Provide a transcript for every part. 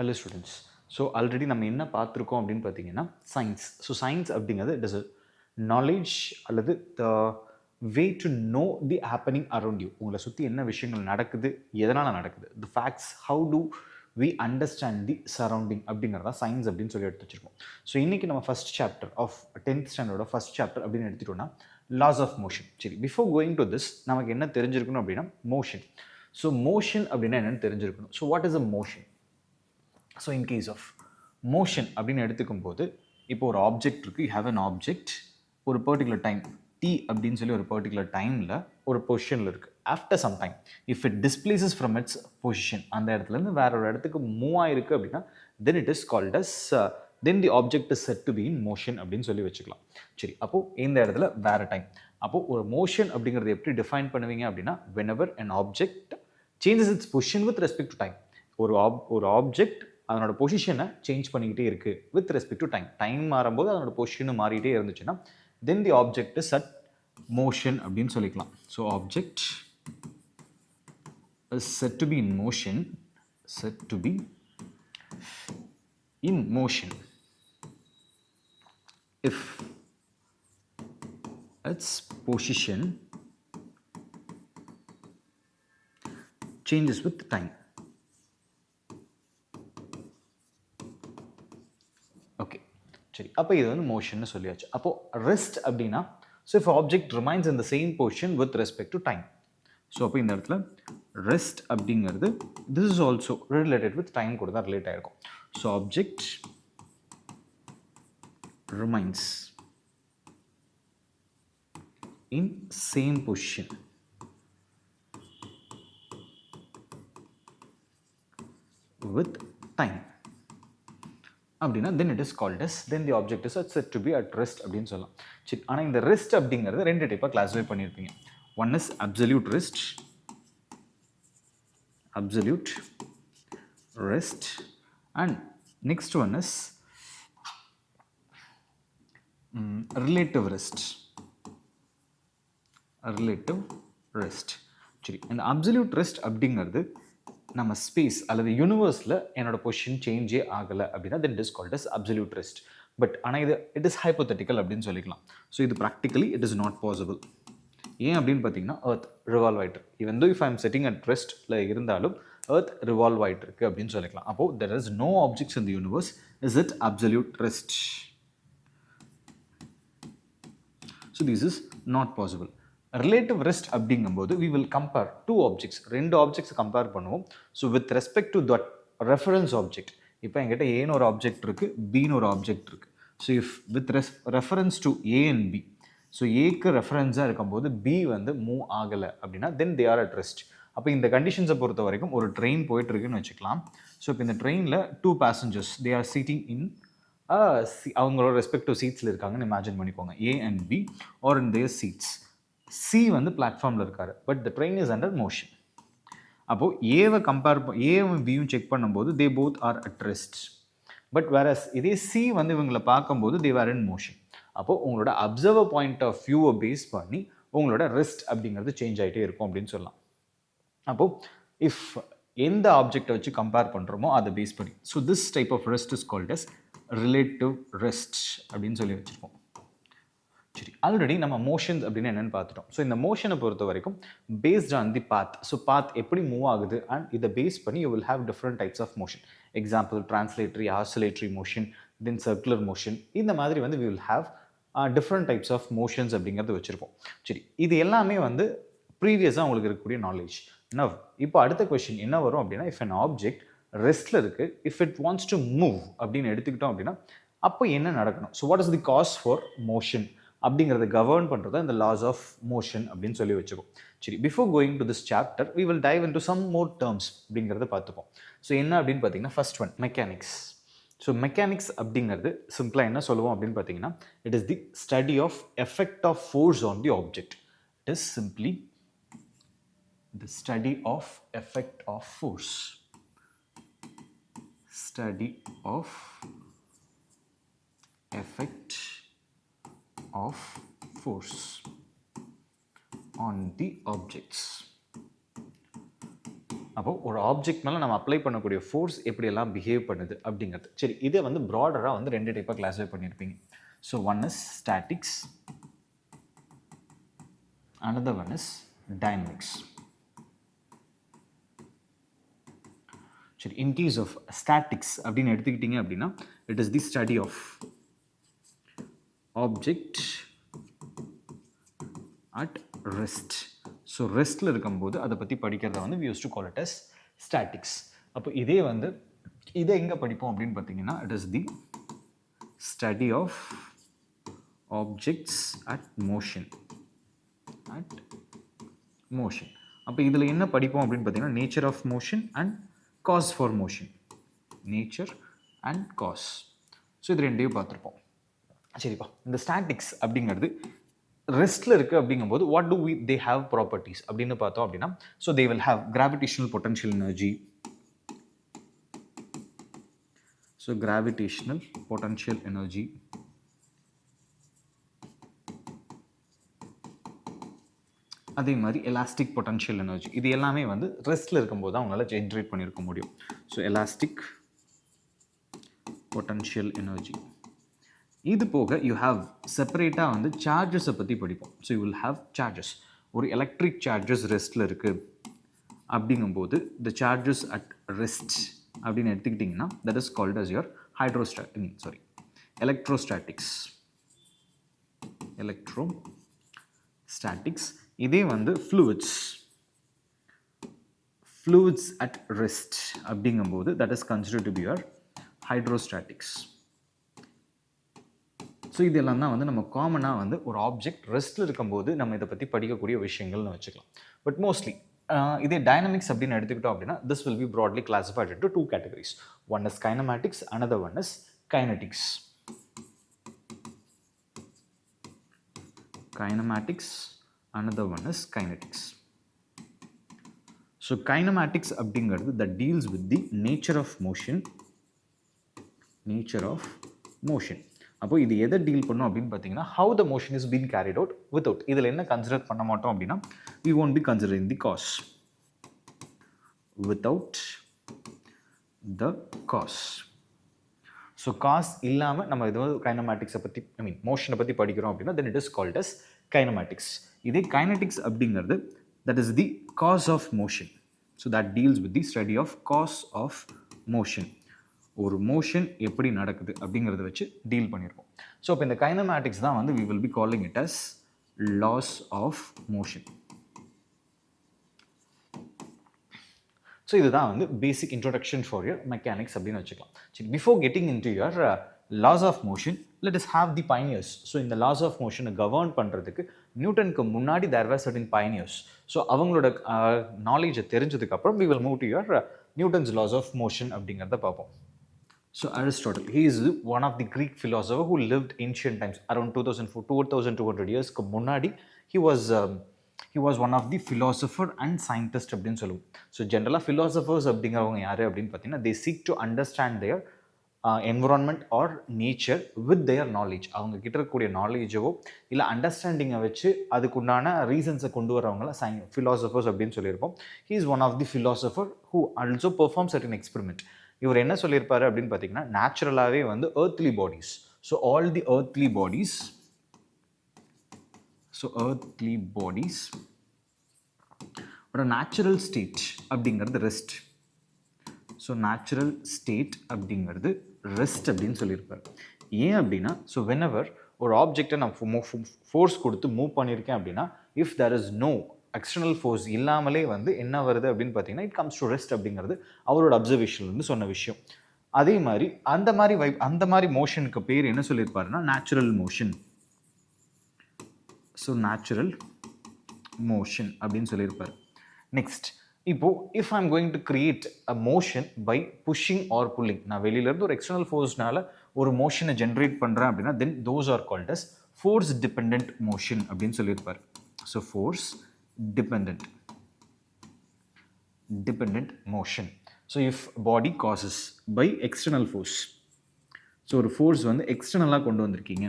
Hello students. So already நம்ம என்ன பார்த்துருக்கோம் அப்படின்னு பார்த்தீங்கன்னா சயின்ஸ். ஸோ சயின்ஸ் அப்படிங்கிறது இட் இஸ் நாலேஜ் அல்லது the way to know the happening around you. உங்களை சுற்றி என்ன விஷயங்கள் நடக்குது, எதனால் நடக்குது, the facts, how to we understand the surrounding அப்படிங்கிறதா சயின்ஸ் அப்படின்னு சொல்லி எடுத்து வச்சிருக்கோம். ஸோ இன்றைக்கி நம்ம ஃபஸ்ட் சாப்டர் ஆஃப் 10th ஸ்டாண்டர்டோட ஃபஸ்ட் சாப்டர் அப்படின்னு எடுத்துட்டோம்னா லாஸ் ஆஃப் மோஷன். சரி, பிஃபோர் கோயிங் டு திஸ் நமக்கு என்ன தெரிஞ்சிருக்கணும் அப்படின்னா மோஷன். ஸோ மோஷன் அப்படின்னா என்னென்னு தெரிஞ்சிருக்கணும். So what is a motion? So in case of motion அப்படின்னு எடுத்துக்கும் போது இப்போ ஒரு ஆப்ஜெக்ட் இருக்குது, யூ ஹேவ் அன் ஆப்ஜெக்ட், ஒரு பர்டிகுலர் டைம் டி அப்படின்னு சொல்லி ஒரு பர்டிகுலர் டைமில் ஒரு பொசிஷனில் இருக்குது. After some time if it displaces from its position, அந்த இடத்துலேருந்து வேற ஒரு இடத்துக்கு மூவ் ஆயிருக்கு அப்படின்னா then it is called as then the object is said to be in motion அப்படின்னு சொல்லி வச்சுக்கலாம். சரி, அப்போது இந்த இடத்துல வேறு டைம். அப்போது ஒரு மோஷன் அப்படிங்கிறது எப்படி டிஃபைன் பண்ணுவீங்க அப்படின்னா whenever an object changes its position with respect to time. ஒரு ஆப்ஜெக்ட் அதனோட பொசிஷனை சேஞ்ச் பண்ணிக்கிட்டே இருக்குது with respect to time. Time மாறும்போது அதனோட பொசிஷனும் மாறிட்டே இருந்துச்சுன்னா then the object is at motion அப்படின்னு சொல்லிக்கலாம். So object is said to be in motion, said to be in motion if its position changes with time. Okay, சரி, அப்போ இது வந்து மோஷன்னு சொல்லியாச்சு. அப்போது ரெஸ்ட் அப்படின்னா so if object remains in the same position with respect to time. So அப்போ இந்த இடத்துல ரெஸ்ட் அப்படிங்கிறது this is also related with time கூட தான் ரிலேட் ஆகிருக்கும். So object remains in same position with time அப்படின்னா then it is called as then the object is said to be at rest அப்படின்னு சொல்லலாம். சரி, ஆனால் இந்த ரெஸ்ட் அப்படிங்கிறது ரெண்டு டைப்பாக கிளாஸிஃபை பண்ணியிருப்பீங்க. One is absolute rest, absolute rest, and next one is relative rest, relative rest. சரி, இந்த அப்சல்யூட் ரெஸ்ட் அப்படிங்கிறது நம்ம ஸ்பேஸ் அல்லது யூனிவர்ஸில் என்னோட பொசிஷன் சேஞ்சே ஆகலை அப்படின்னா then it is called as absolute rest. But ஆனால் இது இட் இஸ் ஹைப்போதெட்டிக்கல் அப்படின்னு சொல்லிக்கலாம். ஸோ இது practically it is not possible. ஏன் அப்படின்னு பார்த்தீங்கன்னா எர்த் ரிவால்வ் ஆகிட்டு இருக்கு. Even though if I am sitting at ரெஸ்ட்டில் இருந்தாலும் எர்த் ரிவால்வ் ஆகிட்டு இருக்கு அப்படின்னு சொல்லிக்கலாம். அப்போது there is no objects in the universe is it absolute rest. So this is not possible. Relative rest அப்படிங்கும்போது we will compare two objects, ரெண்டு objects compare பண்ணுவோம். So with respect to that reference object, இப்போ என்கிட்ட ஏன்னு ஒரு object இருக்குது, பின்னு ஒரு object இருக்குது. So if with reference to A and B, so ஏக்கு ரெஃபரன்ஸாக இருக்கும்போது பி வந்து மூவ் ஆகலை அப்படின்னா then they are at rest. அப்போ இந்த கண்டிஷன்ஸை பொறுத்த வரைக்கும் ஒரு ட்ரெயின் போயிட்டுருக்குன்னு வச்சுக்கலாம். ஸோ இப்போ இந்த ட்ரெயினில் two passengers they are seating in அவங்களோட ரெஸ்பெக்டிவ் சீட்ஸில் இருக்காங்கன்னு இமேஜின் பண்ணிக்கோங்க, A and B are in their seats. C வந்து பிளாட்ஃபார்மில் இருக்கார், but the train is under motion. அப்போது ஏவை ஏவும் பியும் செக் பண்ணும்போது they both are at rest. But வேற இதே சி வந்து இவங்களை பார்க்கும்போது தே ஆர் இன் மோஷன். அப்போது உங்களோட அப்சர்வர் பாயிண்ட் ஆஃப் வியூவை பேஸ் பண்ணி உங்களோட ரெஸ்ட் அப்படிங்கிறது சேஞ்ச் ஆகிட்டே இருக்கும் அப்படின்னு சொல்லலாம். அப்போது இஃப் எந்த ஆப்ஜெக்டை வச்சு கம்பேர் பண்ணுறோமோ அதை பேஸ் பண்ணி so this type of rest is called as relative rest அப்படின்னு சொல்லி வச்சுருப்போம். சரி, ஆல்ரெடி நம்ம மோஷன்ஸ் அப்படின்னு என்னென்னு பார்த்துட்டோம். ஸோ இந்த மோஷனை பொறுத்த வரைக்கும் based on the path. So path எப்படி மூவ் ஆகுது அண்ட் இதை பேஸ் பண்ணி you will have different types of motion. Example translatory, oscillatory motion, then circular motion. இந்த மாதிரி வந்து we will have different types of motions அப்படிங்கிறது வச்சுருப்போம். சரி, இது எல்லாமே வந்து ப்ரீவியஸாக உங்களுக்கு இருக்கக்கூடிய நாலேஜ். நவ் இப்போ அடுத்த கொஸ்டின் என்ன வரும் அப்படின்னா இஃப் அன் ஆப்ஜெக்ட் ரெஸ்ட்டில் இருக்குது, if it wants to move அப்படின்னு எடுத்துக்கிட்டோம் அப்படின்னா அப்போ என்ன நடக்கணும்? So what is the cause for motion அப்படிங்கிறத கவர்ன் பண்ணுறது இந்த லாஸ் ஆஃப் மோஷன் அப்படின்னு சொல்லி வச்சுக்கோம். சரி, before going to this chapter we will dive into some more terms அப்படிங்கிறத பார்த்துப்போம். ஸோ என்ன அப்படின்னு பார்த்தீங்கன்னா first one mechanics. So mechanics அப்படிங்கிறது சிம்பிளாக என்ன சொல்லுவோம் அப்படின்னு பார்த்தீங்கன்னா it is the study of effect of force on the object. It is simply the study of effect of force. Study of effect of force on the objects. அப்போது ஒரு object மேலே நம்ம அப்ளை பண்ணக்கூடிய ஃபோர்ஸ் எப்படியெல்லாம் behave பண்ணுது அப்படிங்கிறது. சரி, இதை வந்து ப்ராடராக வந்து 2 டைப்பாக கிளாஸிஃபை பண்ணியிருப்பீங்க. So one is statics, another one is dynamics. சரி, இன் கேஸ் ஆஃப் ஸ்டாட்டிக்ஸ் அப்படின்னு எடுத்துக்கிட்டிங்க அப்படின்னா it is the study of object at rest. So ரெஸ்ட்டில் இருக்கும்போது அதை பற்றி படிக்கிறத வந்து we used to call it as statics. அப்போ இதே வந்து இதை எங்கே படிப்போம் அப்படின்னு பார்த்தீங்கன்னா it is the study of objects at motion. அப்போ இதில் என்ன படிப்போம் அப்படின்னு பார்த்தீங்கன்னா nature of motion and cause for motion. Nature and cause. So இது ரெண்டையும் பார்த்துருப்போம். சரிப்பா, இந்த ஸ்டாட்டிக்ஸ் அப்படிங்கிறது ரெஸ்ட்டில் இருக்குது அப்படிங்கும்போது what to they have properties அப்படின்னு பார்த்தோம் அப்படின்னா so they will have gravitational potential energy. So gravitational potential energy, அதே மாதிரி எலாஸ்டிக் பொட்டன்ஷியல் எனர்ஜி. இது எல்லாமே வந்து ரெஸ்ட்டில் இருக்கும்போது தான் அவங்களால ஜென்ரேட் பண்ணியிருக்க முடியும். So elastic potential energy. இது போக யூ ஹாவ் செப்பரேட்டாக வந்து சார்ஜஸை பற்றி படிப்போம். So you will have charges. ஒரு எலக்ட்ரிக் சார்ஜஸ் ரெஸ்ட்டில் இருக்குது அப்படிங்கும்போது த சார்ஜஸ் அட் ரெஸ்ட் அப்படின்னு எடுத்துக்கிட்டிங்கன்னா that is called as your electrostatics. இதே வந்து ஃப்ளூயிட்ஸ் அட் ரெஸ்ட் அப்படிங்கும்போது that is considered to be your hydrostatics. So இதெல்லாம் தான் வந்து நம்ம காமனாக வந்து ஒரு ஆப்ஜெக்ட் ரெஸ்ட்டில் இருக்கும்போது நம்ம இதை பற்றி படிக்கக்கூடிய விஷயங்கள்னு வச்சுக்கலாம். பட் மோஸ்ட்லி இதே டைனமிக்ஸ் அப்படின்னு எடுத்துக்கிட்டோம் அப்படின்னா this will B broadly classified into 2 categories. One is kinematics, another one is kinetics. Another one is kinetics. So kinematics அப்படிங்கிறது that deals with the nature of motion. அப்போ இது எதை டீல் பண்ணும் அப்படின்னு பார்த்தீங்கன்னா how the motion is being carried out without. இதில் என்ன consider பண்ண மாட்டோம் அப்படின்னா we won't be considering the cause. Without the cause. So cause இல்லாமல் நம்ம இது வந்து கைனமேட்டிக்ஸை பற்றி மோஷனை பற்றி படிக்கிறோம் அப்படின்னா then it is called as kinematics. இதே கைனடிக்ஸ் அப்படிங்கிறது that is the cause of motion. So that deals with the study of cause of motion. ஒரு மோஷன் எப்படி நடக்குது அப்படிங்கிறத வச்சு டீல் பண்ணியிருக்கோம். ஸோ இப்போ இந்த கைனமேட்டிக்ஸ் தான் வந்து we will be calling it as laws of motion. So இதுதான் வந்து basic introduction for your mechanics அப்படின்னு வச்சுக்கலாம். சரி, before getting into your laws of motion let us have the pioneers. So இந்த லாஸ் ஆஃப் மோஷனை govern பண்ணுறதுக்கு நியூட்டனுக்கு முன்னாடி there were certain pioneers. So அவங்களோட நாலேஜை தெரிஞ்சதுக்கப்புறம் we will move to your Newton's laws of motion அப்படிங்கிறத பார்ப்போம். So Aristotle, he is one of the Greek philosopher who lived ancient times around 2200 years க்கு முன்னாடி. He was one of the philosopher and scientist அப்படின்னு சொல்லுவோம். So ஜென்ரலாக philosophers அப்படிங்கிறவங்க யார் அப்படின்னு பார்த்தீங்கன்னா they seek to understand their environment or nature with their knowledge. அவங்க கிட்ட இருக்கக்கூடிய நாலேஜவோ இல்லை அண்டர்ஸ்டாண்டிங்கை வச்சு அதுக்குண்டான ரீசன்ஸை கொண்டு வரவங்கள philosophers அப்படின்னு சொல்லியிருப்போம். He is one of the philosopher who also performs certain experiment. இவர் என்ன சொல்லியிருப்பாரு அப்படின்னு பார்த்தீங்கன்னா நேச்சுரலாகவே வந்து earthly bodies. ஸோ ஆல் தி earthly bodies ஒரு நேச்சுரல் ஸ்டேட் அப்படிங்கிறது ரெஸ்ட். ஸோ நேச்சுரல் ஸ்டேட் அப்படிங்கிறது ரெஸ்ட் அப்படின்னு சொல்லியிருப்பார். ஏன் அப்படின்னா ஸோ whenever ஒரு ஆப்ஜெக்டை நான் ஃபோர்ஸ் கொடுத்து மூவ் பண்ணியிருக்கேன் அப்படின்னா if there is no external force இல்லாமலே வந்து என்ன வருது அப்படின்னு பார்த்தீங்கன்னா இட் கம்ஸ் டு ரெஸ்ட் அப்படிங்கிறது அவரோட அப்சர்வேஷன்லேருந்து சொன்ன விஷயம். அதே மாதிரி அந்த மாதிரி மோஷனுக்கு பேர் என்ன சொல்லியிருப்பாருன்னா natural motion. So natural motion அப்படின்னு சொல்லியிருப்பார். நெக்ஸ்ட், இப்போது if I am going to create a motion by pushing or pulling, நான் வெளியிலேருந்து ஒரு எக்ஸ்டர்னல் ஃபோர்ஸ்னால ஒரு மோஷனை ஜென்ரேட் பண்ணுறேன் அப்படின்னா then those are called as force dependent motion அப்படின்னு சொல்லியிருப்பார். So force dependent motion. So if body causes by external force, so ஒரு force வந்து எக்ஸ்டர்னலாக கொண்டு வந்திருக்கீங்க,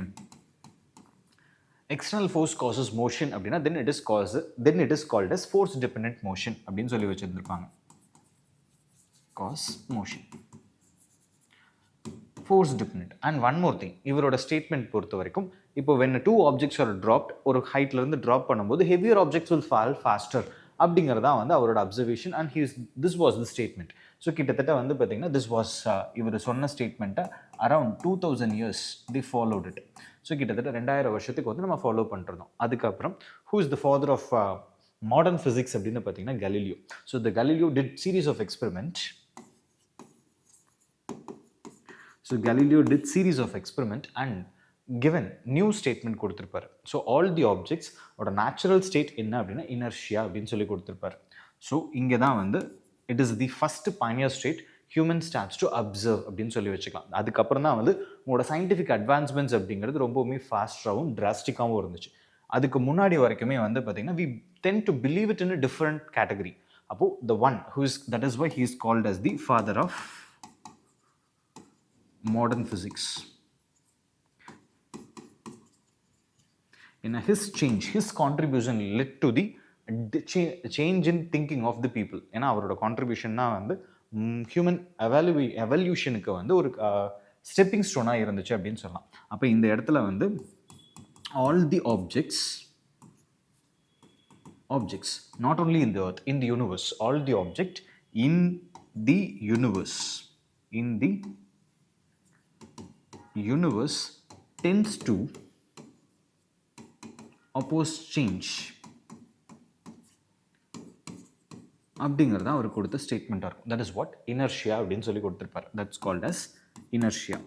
external force causes motion அப்படின்னா then it is called as force dependent motion அப்படின்னு சொல்லி வச்சுருந்துருப்பாங்க. cause motion. Force dependent. And one more thing, இவரோட statement பொறுத்த வரைக்கும் இப்போ when two objects are dropped ஒரு ஹைட்ல இருந்து drop பண்ணும்போது heavier objects will fall faster அப்படிங்கிறதா வந்து அவரோட observation and this was the statement. So கிட்டத்தட்ட வந்து பார்த்தீங்கன்னா திஸ் வாஸ் இவர் சொன்ன ஸ்டேட்மெண்ட்டை around 2000 years the followed it. So கிட்டத்தட்ட 2000 வருஷத்துக்கு வந்து நம்ம ஃபாலோ பண்ணிருந்தோம். அதுக்கப்புறம் who is the father of modern physics அப்படின்னு பார்த்தீங்கன்னா Galileo. So the Galileo did series of experiment. So Galileo did series of experiment and given new statement கொடுத்துருப்பாரு. So all the objects ஓட நேச்சுரல் ஸ்டேட் என்ன அப்படின்னா inertia அப்படின்னு சொல்லி கொடுத்துருப்பாரு. So இங்கே தான் வந்து it is the first Pioneer state human starts to observe அப்படின்னு சொல்லி வச்சுக்கலாம். அதுக்கப்புறம் தான் வந்து உங்களோட சயின்டிஃபிக் அட்வான்ஸ்மெண்ட்ஸ் அப்படிங்கிறது ரொம்பவுமே ஃபாஸ்ட்டாகவும் டிராஸ்டிக்காகவும் இருந்துச்சு. அதுக்கு முன்னாடி வரைக்குமே வந்து பார்த்தீங்கன்னா we tend to believe it in different category. அப்போது the one who is that is why he is called as the father of modern physics. In his change, his contribution led to the change in thinking of the people. ஏன்னா அவரோட contribution தான் வந்து human எவல்யூஷனுக்கு வந்து ஒரு stepping ஸ்டோனாக இருந்துச்சு அப்படின்னு சொல்லலாம். அப்போ இந்த இடத்துல வந்து all the objects not only in the earth, in the universe, all the object in the universe tends to oppose change அப்படிங்கிறது அவர் கொடுத்த ஸ்டேட்மெண்ட்டாக இருக்கும். தட் இஸ் வாட் இனர்ஷியா அப்படின்னு சொல்லி கொடுத்துருப்பார். That's called as inertia.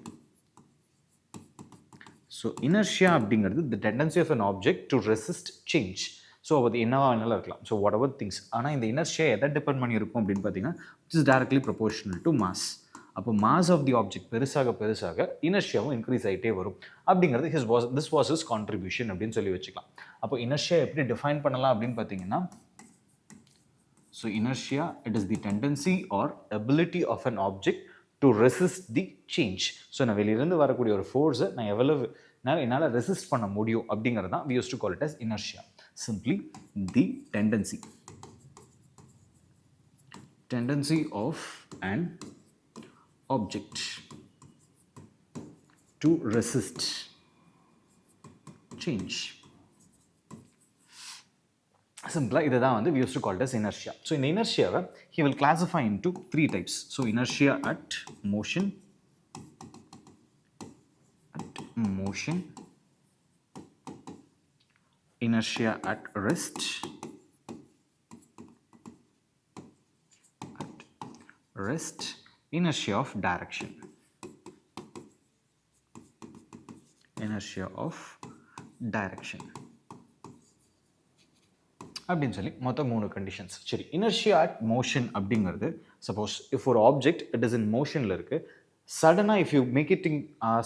So inertia அப்படிங்கிறது the tendency of an object to resist change. So அது என்னவா வேணாலும் இருக்கலாம். So whatever things. ஆனால் இந்த இனர்ஷியா எதை டிபெண்ட் பண்ணி இருக்கும் அப்படின்னு பார்த்தீங்கன்னா it is directly proportional to mass. அப்போ மாஸ் ஆஃப் தி ஆப்ஜெக்ட் பெருசாக இனர்ஷியாவும் இன்க்ரீஸ் ஆகிட்டே வரும் அப்படிங்கிறது திஸ் வாஸ் ஹிஸ் கான்ட்ரிபியூஷன் அப்படின்னு சொல்லி வச்சுக்கலாம். அப்போ இனர்ஷியா எப்படி டிஃபைன் பண்ணலாம் அப்படின்னு பார்த்தீங்கன்னா so inertia it is the tendency or ability of an object to resist the change. ஸோ நான் வெளியிலேருந்து வரக்கூடிய ஒரு ஃபோர்ஸை நான் என்னால் ரெசிஸ்ட் பண்ண முடியும் அப்படிங்கிறது தான் we use to call it as inertia. Simply the tendency of an object to resist change. Simply இதை தான் வந்து we used to call it as inertia. So in inertia he will classify into 3 types. So inertia at motion, inertia at rest, inertia of direction. அப்படின்னு சொல்லி மொத்தம் 3 conditions. சரி, inertia at motion அப்படிங்கிறது suppose if ஒரு object it is in மோஷனில் இருக்குது, சடனாக if you make it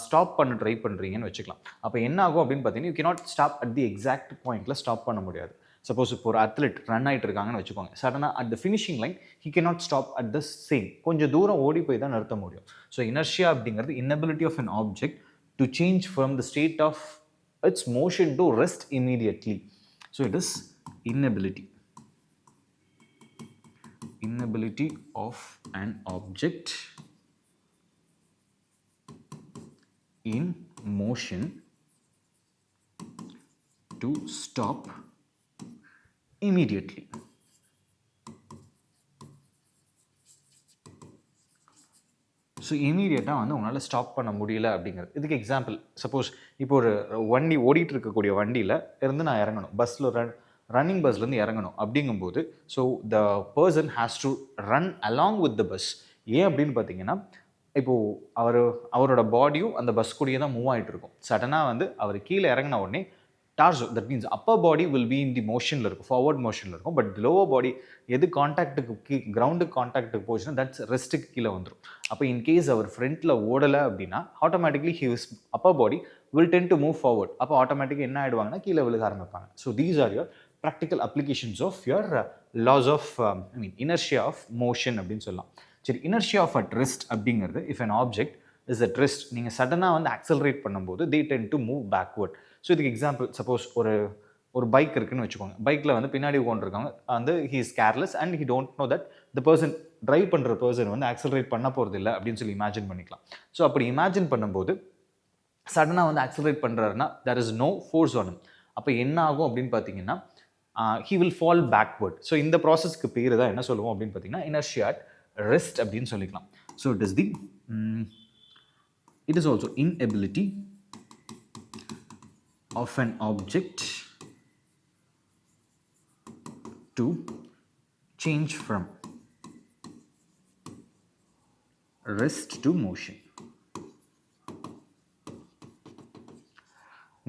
stop பண்ண ட்ரை பண்ணுறீங்கன்னு வச்சுக்கலாம். அப்போ என்ன ஆகும் அப்படின்னு பார்த்தீங்கன்னா you cannot stop at the exact பாயிண்ட்டில் ஸ்டாப் பண்ண முடியாது. சப்போஸ் இப்போ ஒரு அத்லெட் ரன் ஆகிட்டு இருக்காங்கன்னு வச்சுக்கோங்க, சடனாக at the finishing line he cannot stop at the same, கொஞ்சம் தூரம் ஓடி போய் தான் நிறுத்த முடியும். ஸோ இனர்ஷியா அப்படிங்கிறது inability of an object to change from the state of its motion to rest immediately. So it is inability of an object in motion to stop immediately. So இமீடியட்டாக வந்து உங்களால் ஸ்டாப் பண்ண முடியல அப்படிங்கிறது. இதுக்கு example, suppose இப்போ ஒரு வண்டி ஓடிட்டு இருக்கக்கூடிய வண்டியில் இருந்து நான் இறங்கணும், பஸ்ஸில் ரன்னிங் பஸ்லேருந்து இறங்கணும் அப்படிங்கும்போது so the person has to run along with the bus. ஏன் அப்படின்னு பார்த்தீங்கன்னா இப்போது அவரோட பாடியும் அந்த பஸ் கூடயே தான் மூவ் ஆகிட்டு இருக்கும். சடனாக வந்து அவர் கீழே இறங்கின உடனே torso, that means upper body will be in the மோஷனில் இருக்கும், ஃபார்வர்ட் மோஷனில் இருக்கும். பட் லோவர் பாடி எது கான்டாக்டுக்கு கிரவுண்டுக்கு கான்டாக்டுக்கு போச்சுன்னா தட்ஸ் ரெஸ்ட்டுக்கு கீழே வந்துடும். அப்போ இன்கேஸ் அவர் ஃப்ரண்ட்டில் ஓடலை அப்படின்னா automatically his upper body will tend to move forward. அப்போ ஆட்டோமேட்டிக்காக என்ன ஆகிடுவாங்கன்னா கீழே விழுக ஆரம்பிப்பாங்க. So these are your practical applications of your laws of inertia of motion அப்படின்னு சொல்லலாம். சரி, இனர்ஷியா ஆஃப் அட் ரெஸ்ட் அப்படிங்கிறது if an object is at rest, நீங்கள் சடனாக வந்து ஆக்சலரேட் பண்ணும்போது they tend to move backward. So இதுக்கு எக்ஸாம்பிள், சப்போஸ் ஒரு ஒரு பைக் இருக்குன்னு வச்சுக்கோங்க. பைக்கில் வந்து பின்னாடி உட்காந்துருக்காங்க, வந்து he is careless and he don't know that the person drive பண்ணுற பர்சன் வந்து ஆக்சலரேட் பண்ண போகிறது இல்லை அப்படின்னு சொல்லி இமேஜின் பண்ணிக்கலாம். ஸோ அப்படி இமேஜின் பண்ணும்போது சடனாக வந்து ஆக்சலரேட் பண்ணுறாருன்னா there is no force on him. அப்போ என்ன ஆகும் அப்படின்னு பார்த்தீங்கன்னா he will fall backward. So இந்த ப்ராசஸ்க்கு பேர் தான் என்ன சொல்லுவோம் அப்படின்னு பார்த்தீங்கன்னா inertia at rest அப்படின்னு சொல்லிக்கலாம். So it is also inability of an object to change from rest to motion.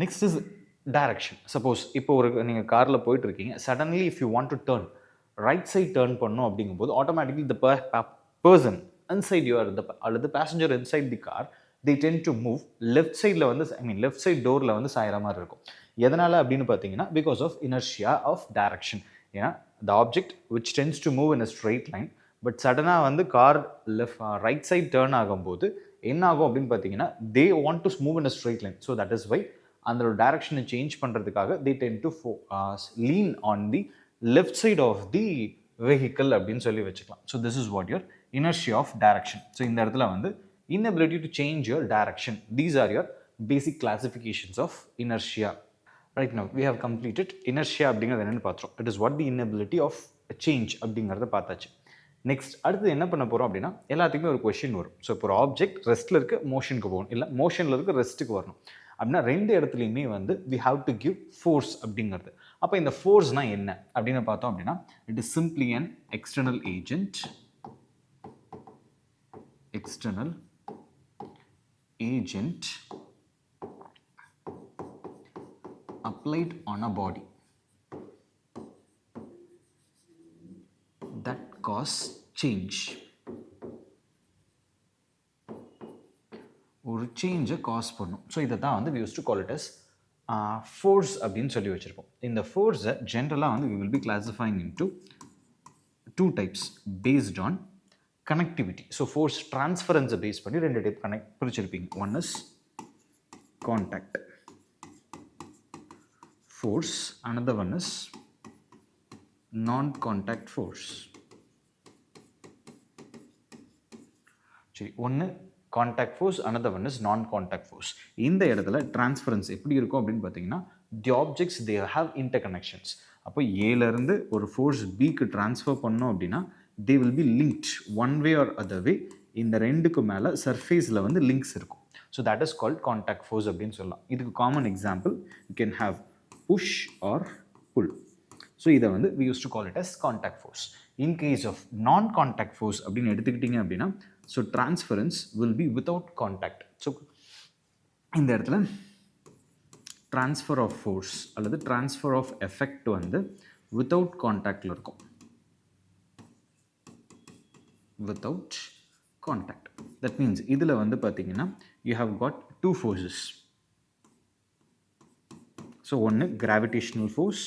Next is direction. Suppose இப்போ நீங்கள் காரில் போயிட்டு இருக்கீங்க, suddenly if you want to turn right side turn பண்ணணும் அப்படிங்கும்போது automatically the person inside அல்லது passenger inside the car they tend to move left sideல வந்து left side doorல வந்து சாயிற மாதிரி இருக்கும். எதனால அப்படின்னு பார்த்தீங்கன்னா because of inertia of direction. ஏன்னா the object which tends to move in a straight line but சடனாக வந்து கார் ரைட் சைட் டேர்ன் ஆகும்போது என்ன ஆகும் அப்படின்னு பார்த்தீங்கன்னா they want to move in a straight line. So that is why அந்த டைரக்ஷனை change பண்ணுறதுக்காக they tend to lean on the left side of the vehicle அப்படின்னு சொல்லி வச்சுக்கலாம். So this is what your inertia of direction. So இந்த இடத்துல வந்து inability to change your direction. These are your basic classifications of inertia. Right now we have completed inertia அப்படிங்கிறது என்னென்னு பார்த்துறோம். It is what the inability of change அப்படிங்கிறத பார்த்தாச்சு. Next அடுத்து என்ன பண்ண போகிறோம் அப்படின்னா எல்லாத்துக்குமே ஒரு கொஷின் வரும். ஸோ இப்போ ஒரு ஆப்ஜெக்ட் ரெஸ்ட்டில் இருக்க மோஷனுக்கு போகணும், இல்லை மோஷனில் இருக்க ரெஸ்ட்டுக்கு வரணும் அப்படின்னா ரெண்டு இடத்துலையுமே வந்து we have to give force அப்படிங்கிறது. அப்போ இந்த ஃபோர்ஸ்னால் என்ன அப்படின்னு பார்த்தோம் அப்படின்னா it is simply an external agent applied on a body that cause change. ஒரு சேஞ்சை காஸ் பண்ணும். ஸோ இதை தான் வந்து we used to call it as force அப்படின்னு சொல்லி வச்சுருப்போம். இந்த ஃபோர்ஸை ஜென்ரலாக வந்து we will be classifying into two types based on connectivity. So force ட்ரான்ஸ்ஃபரன்ஸை பேஸ் பண்ணி ரெண்டு டைப் பிரிச்சிருப்பீங்க. One is contact force, another one is non-contact force. சரி, ஒன்று contact force, another one is non-contact force. இந்த இடத்துல டிரான்ஸ்ஃபரன்ஸ் எப்படி இருக்கும் அப்படின்னு பார்த்தீங்கன்னா தி ஆப்ஜெக்ட்ஸ் தே ஹாவ் இன்டர்கனெக்ஷன்ஸ். அப்போ ஏலேருந்து ஒரு ஃபோர்ஸ் பிக்கு ட்ரான்ஸ்ஃபர் பண்ணோம் அப்படின்னா they will be linked one way or other way. இந்த ரெண்டுக்கு மேலே சர்ஃபேஸில் வந்து லிங்க்ஸ் இருக்கும். So that is called contact force அப்படின்னு சொல்லலாம். இதுக்கு common example you can have push or pull. So இதை வந்து we used to call it as contact force. In case of non-contact force அப்படின்னு எடுத்துக்கிட்டிங்க அப்படின்னா so transference will be without contact. So இந்த இடத்துல transfer of force அல்லது transfer of effect வந்து without contactல இருக்கும். Without contact. That means இதில் வந்து பார்த்தீங்கன்னா you have got two forces. So one gravitational force,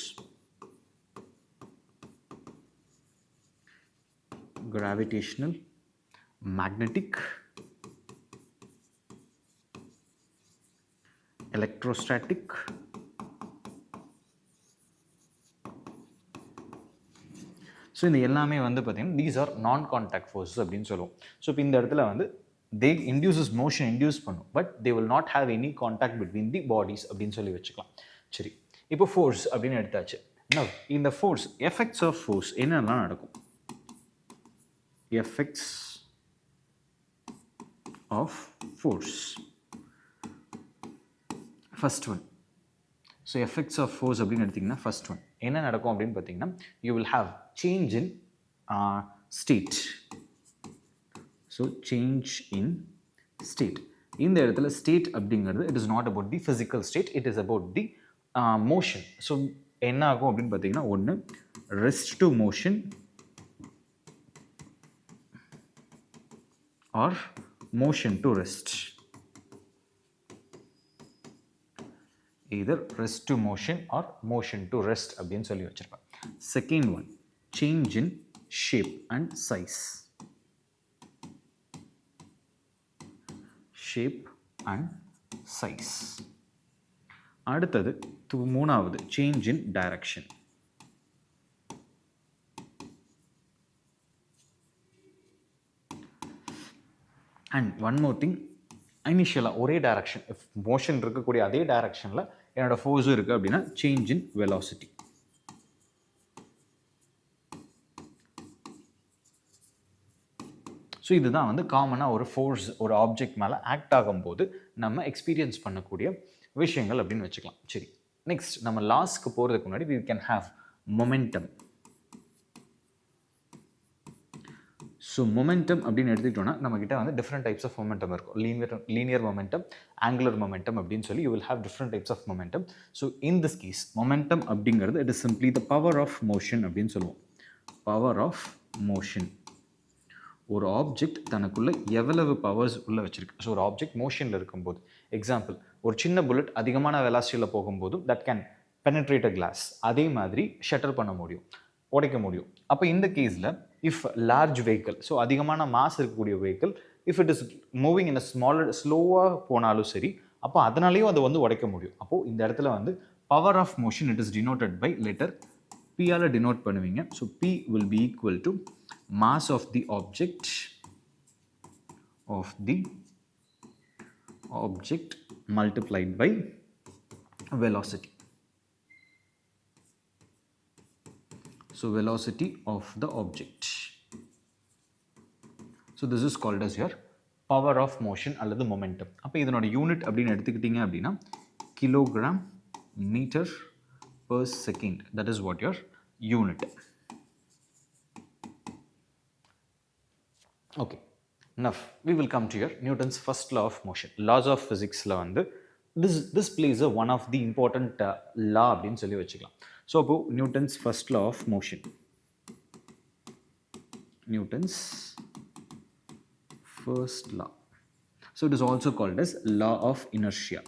gravitational, magnetic, electrostatic, so இந்த எல்லாமே வந்து பார்த்தீங்கன்னா these are non-contact forces அப்படின்னு சொல்லுவோம். ஸோ இப்போ இந்த இடத்துல வந்து they induces motion induce பண்ணும் but they will not have any contact between the bodies அப்படின்னு சொல்லி வச்சுக்கலாம். சரி, இப்போ ஃபோர்ஸ் அப்படின்னு எடுத்தாச்சு. இந்த ஃபோர்ஸ் எஃபெக்ட்ஸ் ஆஃப் ஃபோர்ஸ் என்னெல்லாம் நடக்கும்? Effects of force first one. So effects of force அப்படின்னு எடுத்திங்கன்னா ஃபர்ஸ்ட் ஒன் என்ன நடக்கும் அப்படின்னு பார்த்தீங்கன்னா you will have change in state. So change in state. இந்த இடத்துல ஸ்டேட் அப்படிங்கிறது it is not about the physical state, it is about the motion. So என்ன ஆகும் அப்படின்னு பார்த்தீங்கன்னா ஒன்று rest to motion or motion to rest. either rest to motion or motion to rest அப்படின்னு சொல்லி வச்சிருப்பேன். Second one change in shape and size. Shape and size. அடுத்தது மூணாவது change in direction. And one more thing, இனிஷியலாக ஒரே direction, motion இருக்கக்கூடிய அதே டைரக்ஷனில் என்னோடய ஃபோர்ஸும் இருக்குது அப்படின்னா சேஞ்ச் இன் வெலாசிட்டி. ஸோ இதுதான் வந்து காமனாக ஒரு ஃபோர்ஸ் ஒரு ஆப்ஜெக்ட் மேலே ஆக்ட் ஆகும்போது நம்ம எக்ஸ்பீரியன்ஸ் பண்ணக்கூடிய விஷயங்கள் அப்படின்னு வச்சுக்கலாம். சரி, நெக்ஸ்ட் நம்ம லாஸ்க்கு போகிறதுக்கு முன்னாடி we can have momentum. So momentum அப்படின்னு எடுத்துக்கிட்டோன்னா நம்மக்கிட்ட வந்து டிஃப்ரெண்ட் டைப்ஸ் ஆஃப் மொமெண்டம் இருக்கும். லீனியர் மொமெண்டம், ஆங்குலர் மொமெண்டம் அப்படின்னு சொல்லி you will have different types of momentum. So in this case momentum அப்படிங்கிறது it is simply the power of motion அப்படின்னு சொல்லுவோம். Power of motion. ஒரு ஆப்ஜெக்ட் தனக்குள்ளே எவ்வளவு powers உள்ளே வச்சுருக்கு. ஸோ ஒரு ஆப்ஜெக்ட் மோஷனில் இருக்கும்போது, எக்ஸாம்பிள் ஒரு சின்ன புல்லட் அதிகமான வெலாசிட்டியில் போகும்போதும் that can penetrate a glass. அதே மாதிரி ஷட்டர் பண்ண முடியும், உடைக்க முடியும். அப்போ இந்த கேஸில் இஃப் லார்ஜ் வெஹிக்கிள், ஸோ அதிகமான மாஸ் இருக்கக்கூடிய vehicle, if it is moving in a smaller ஸ்லோவாக போனாலும் சரி, அப்போ அதனாலேயும் அதை வந்து உடைக்க முடியும். அப்போது இந்த இடத்துல வந்து power of motion it is denoted by letter P-ஆல் டினோட் பண்ணுவீங்க. So P will be equal to mass of the object multiplied by velocity. So velocity of the object. So this is called as your power of motion அல்லது momentum. அப்போ இதனோட unit அப்படின்னு எடுத்துக்கிட்டீங்க அப்படின்னா kilogram metre per second. That is what your unit. Okay, now we will come to your Newton's first law of motion. Laws of physics la vandu this plays a one of the important law அப்படினு சொல்லி வச்சுக்கலாம். So அப்போ Newton's first law of motion. Newton's first law. So it is also called as law of inertia.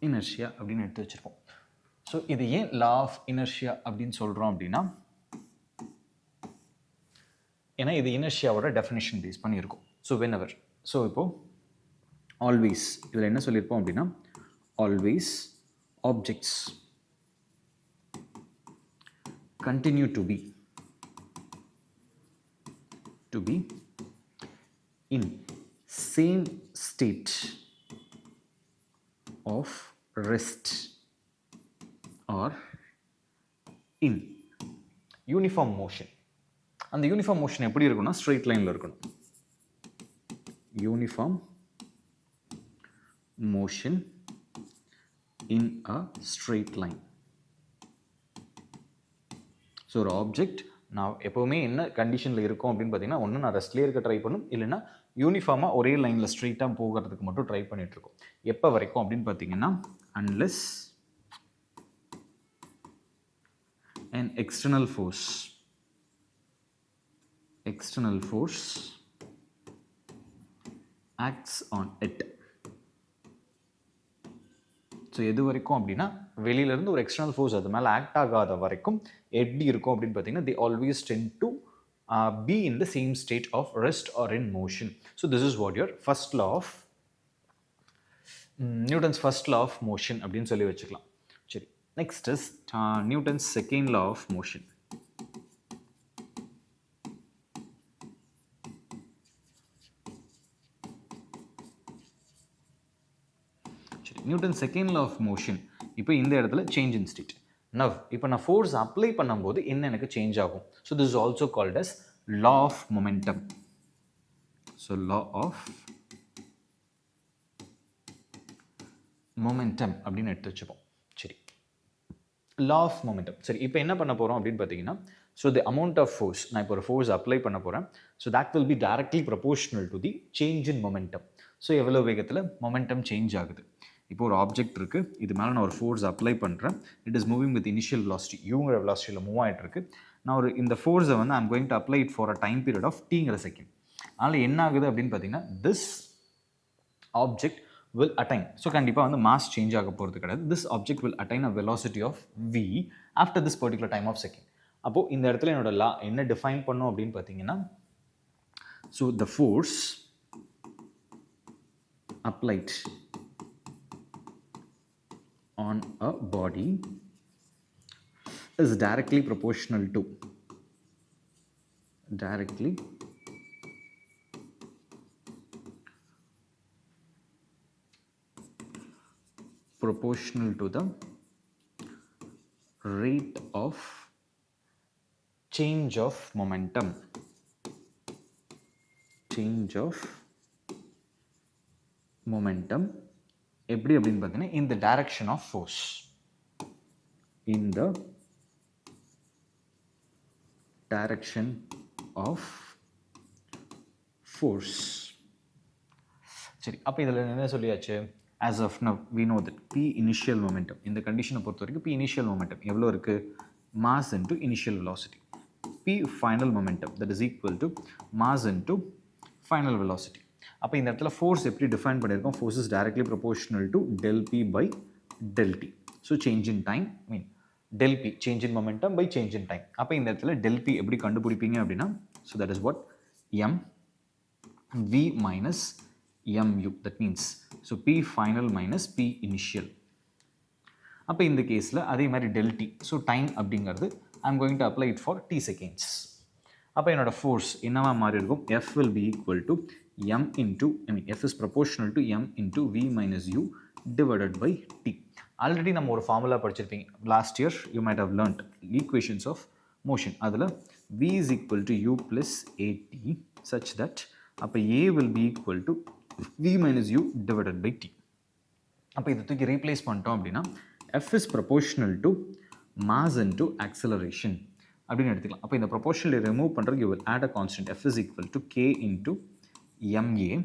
Inertia அப்படின்னு எடுத்து வச்சிருப்போம். So இது ஏன் law of inertia அப்படின்னு சொல்கிறோம் அப்படின்னா, ஏன்னா இது இனர்ஷியாவோட டெஃபினேஷன் பேஸ் பண்ணியிருக்கும். ஸோ வென்எவர், ஸோ இப்போது ஆல்வேஸ் இதில் என்ன சொல்லியிருப்போம் அப்படின்னா, always objects continue to be in same state of rest or in uniform motion. அந்த யூனிஃபார்ம் மோஷன் எப்படி இருக்குன்னா ஸ்ட்ரெயிட் லைனில் இருக்கணும். யூனிஃபார்ம் மோஷன் இன் அ ஸ்ட்ரெயிட் லைன். ஸோ ஒரு ஆப்ஜெக்ட் நான் எப்போவுமே என்ன கண்டிஷனில் இருக்கும் அப்படின்னு பார்த்தீங்கன்னா, ஒன்று நான் ரெஸ்ட்லேயே இருக்க ட்ரை பண்ணும், இல்லைன்னா யூனிஃபார்மாக ஒரே லைனில் ஸ்ட்ரெயிட்டாக போகிறதுக்கு மட்டும் ட்ரை பண்ணிகிட்ருக்கோம். எப்போ வரைக்கும் அப்படின்னு பார்த்தீங்கன்னா, unless an external force acts on it. So எது வரைக்கும் அப்படின்னா, வெளியிலேருந்து ஒரு எக்ஸ்டர்னல் ஃபோர்ஸ் அது மேலே ஆக்ட் ஆகாத வரைக்கும் எப்படி இருக்கும் அப்படின்னு பார்த்தீங்கன்னா, they always tend to be in the same state of rest or in motion. So this is what your first law of Newton's first law of motion அப்படின்னு சொல்லி வச்சுக்கலாம். சரி, next is Newton's second law of motion. Newton second law of motion. இப்போ இந்த இடத்துல change in state. Now இப்போ நான் force apply பண்ணும்போது என்ன எனக்கு சேஞ்ச் ஆகும். So this is also called as law of momentum. So law of momentum அப்படின்னு எடுத்து வச்சுப்போம். சரி, லா ஆஃப் மொமெண்டம். சரி, இப்போ என்ன பண்ண போகிறோம் அப்படின்னு பார்த்தீங்கன்னா, so the amount of force, நான் இப்போ ஒரு ஃபோர்ஸ் அப்ளை பண்ண போகிறேன். So that will be directly proportional to the change in momentum. So எவ்வளோ வேகத்தில் மொமெண்டம் சேஞ்ச் ஆகுது. இப்போ ஒரு ஆப்ஜெக்ட் இருக்குது, இது மேலே நான் ஒரு ஃபோர்ஸ் அப்ளை பண்ணுறேன். It is moving with initial velocity, யூங்கிற வெலாசிட்டியில் மூவ் ஆகிட்டு இருக்கு. நான் ஒரு இந்த ஃபோர்ஸை வந்து I'm going to apply it for a time period of tங்கிற செகண்ட். அதனால் என்ன ஆகுது அப்படின்னு பார்த்தீங்கன்னா, this object will attain. So கண்டிப்பாக வந்து மாஸ் சேஞ்ச் ஆக போகிறது கிடையாது. This object will attain a velocity of v after this particular time of second. அப்போது இந்த இடத்துல என்னோட லா என்ன டிஃபைன் பண்ணும் அப்படின்னு பார்த்தீங்கன்னா, so the force applied on a body is directly proportional to the rate of change of momentum எப்படி அப்படின்னு பார்த்தீங்கன்னா in the direction of force சரி அப்போ இதில் என்ன சொல்லியாச்சு as of now we know that p initial momentum இந்த கண்டிஷனை பொறுத்த வரைக்கும் p initial momentum எவ்வளோ இருக்குது mass into initial velocity p final momentum that is equal to mass into final velocity அப்போ இந்த இடத்துல ஃபோர்ஸ் எப்படி டிஃபைன் பண்ணியிருக்கோம் force is directly proportional to del p by del t so change in time mean del p change in momentum by change in time அப்போ இந்த இடத்துல del p எப்படி கண்டுபிடிப்பீங்க அப்படின்னா so that is what m v minus mu that means so p final minus p initial அப்போ இந்த கேஸில் அதே மாதிரி del t ஸோ டைம் அப்படிங்கிறது ஐ am going to apply it for t seconds அப்போ என்னோட ஃபோர்ஸ் என்னவா மாறி இருக்கும் f will be equal to m into f is proportional to m into v minus u divided by t. Already நம்ம ஒரு formula படிச்சிருப்பீங்க last year you might have learned equations of motion அதில் v is equal to u plus at such that அப்போ a will be equal to v minus u divided by t. அப்போ இதை தூக்கி replace பண்ணிட்டோம் அப்படின்னா f is proportional to mass into acceleration அப்படின்னு எடுத்துக்கலாம் அப்போ இந்த ப்ரொபோர்ஷனலை ரிமூவ் பண்ணுறதுக்கு you will add a constant f is equal to k into ma.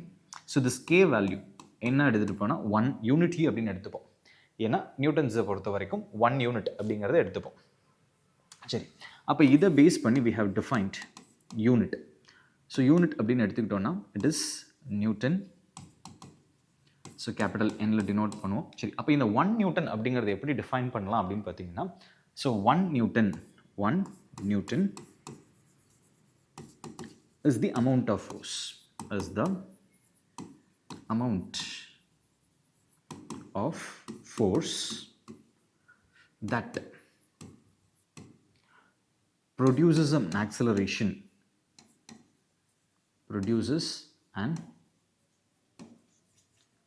So this k value என்ன எடுத்துகிட்டு போனால் 1 யூனிட்டி அப்படின்னு எடுத்துப்போம் ஏன்னா நியூட்டன்ஸை பொறுத்த வரைக்கும் 1 யூனிட் அப்படிங்கிறத எடுத்துப்போம் சரி அப்போ இதை பேஸ் பண்ணி we have defined unit so unit அப்படின்னு எடுத்துக்கிட்டோன்னா it is Newton so capital என்ல டினோட் பண்ணுவோம் சரி அப்போ இந்த 1 நியூட்டன் அப்படிங்கிறத எப்படி டிஃபைன் பண்ணலாம் அப்படின்னு பார்த்தீங்கன்னா so 1 Newton is the amount of force that produces an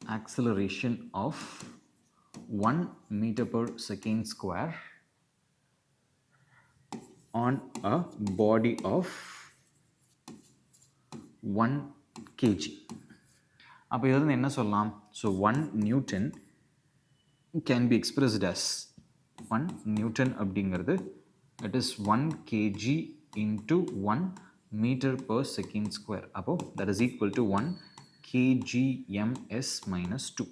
acceleration of 1 meter per second square on a body of 1 kg. அப்போ இதில் என்ன சொல்லலாம் so 1 Newton can be expressed as 1 Newton அப்படிங்கிறது it is 1 kg into 1 meter per second square அப்போ that is equal to 1 kgms minus 2.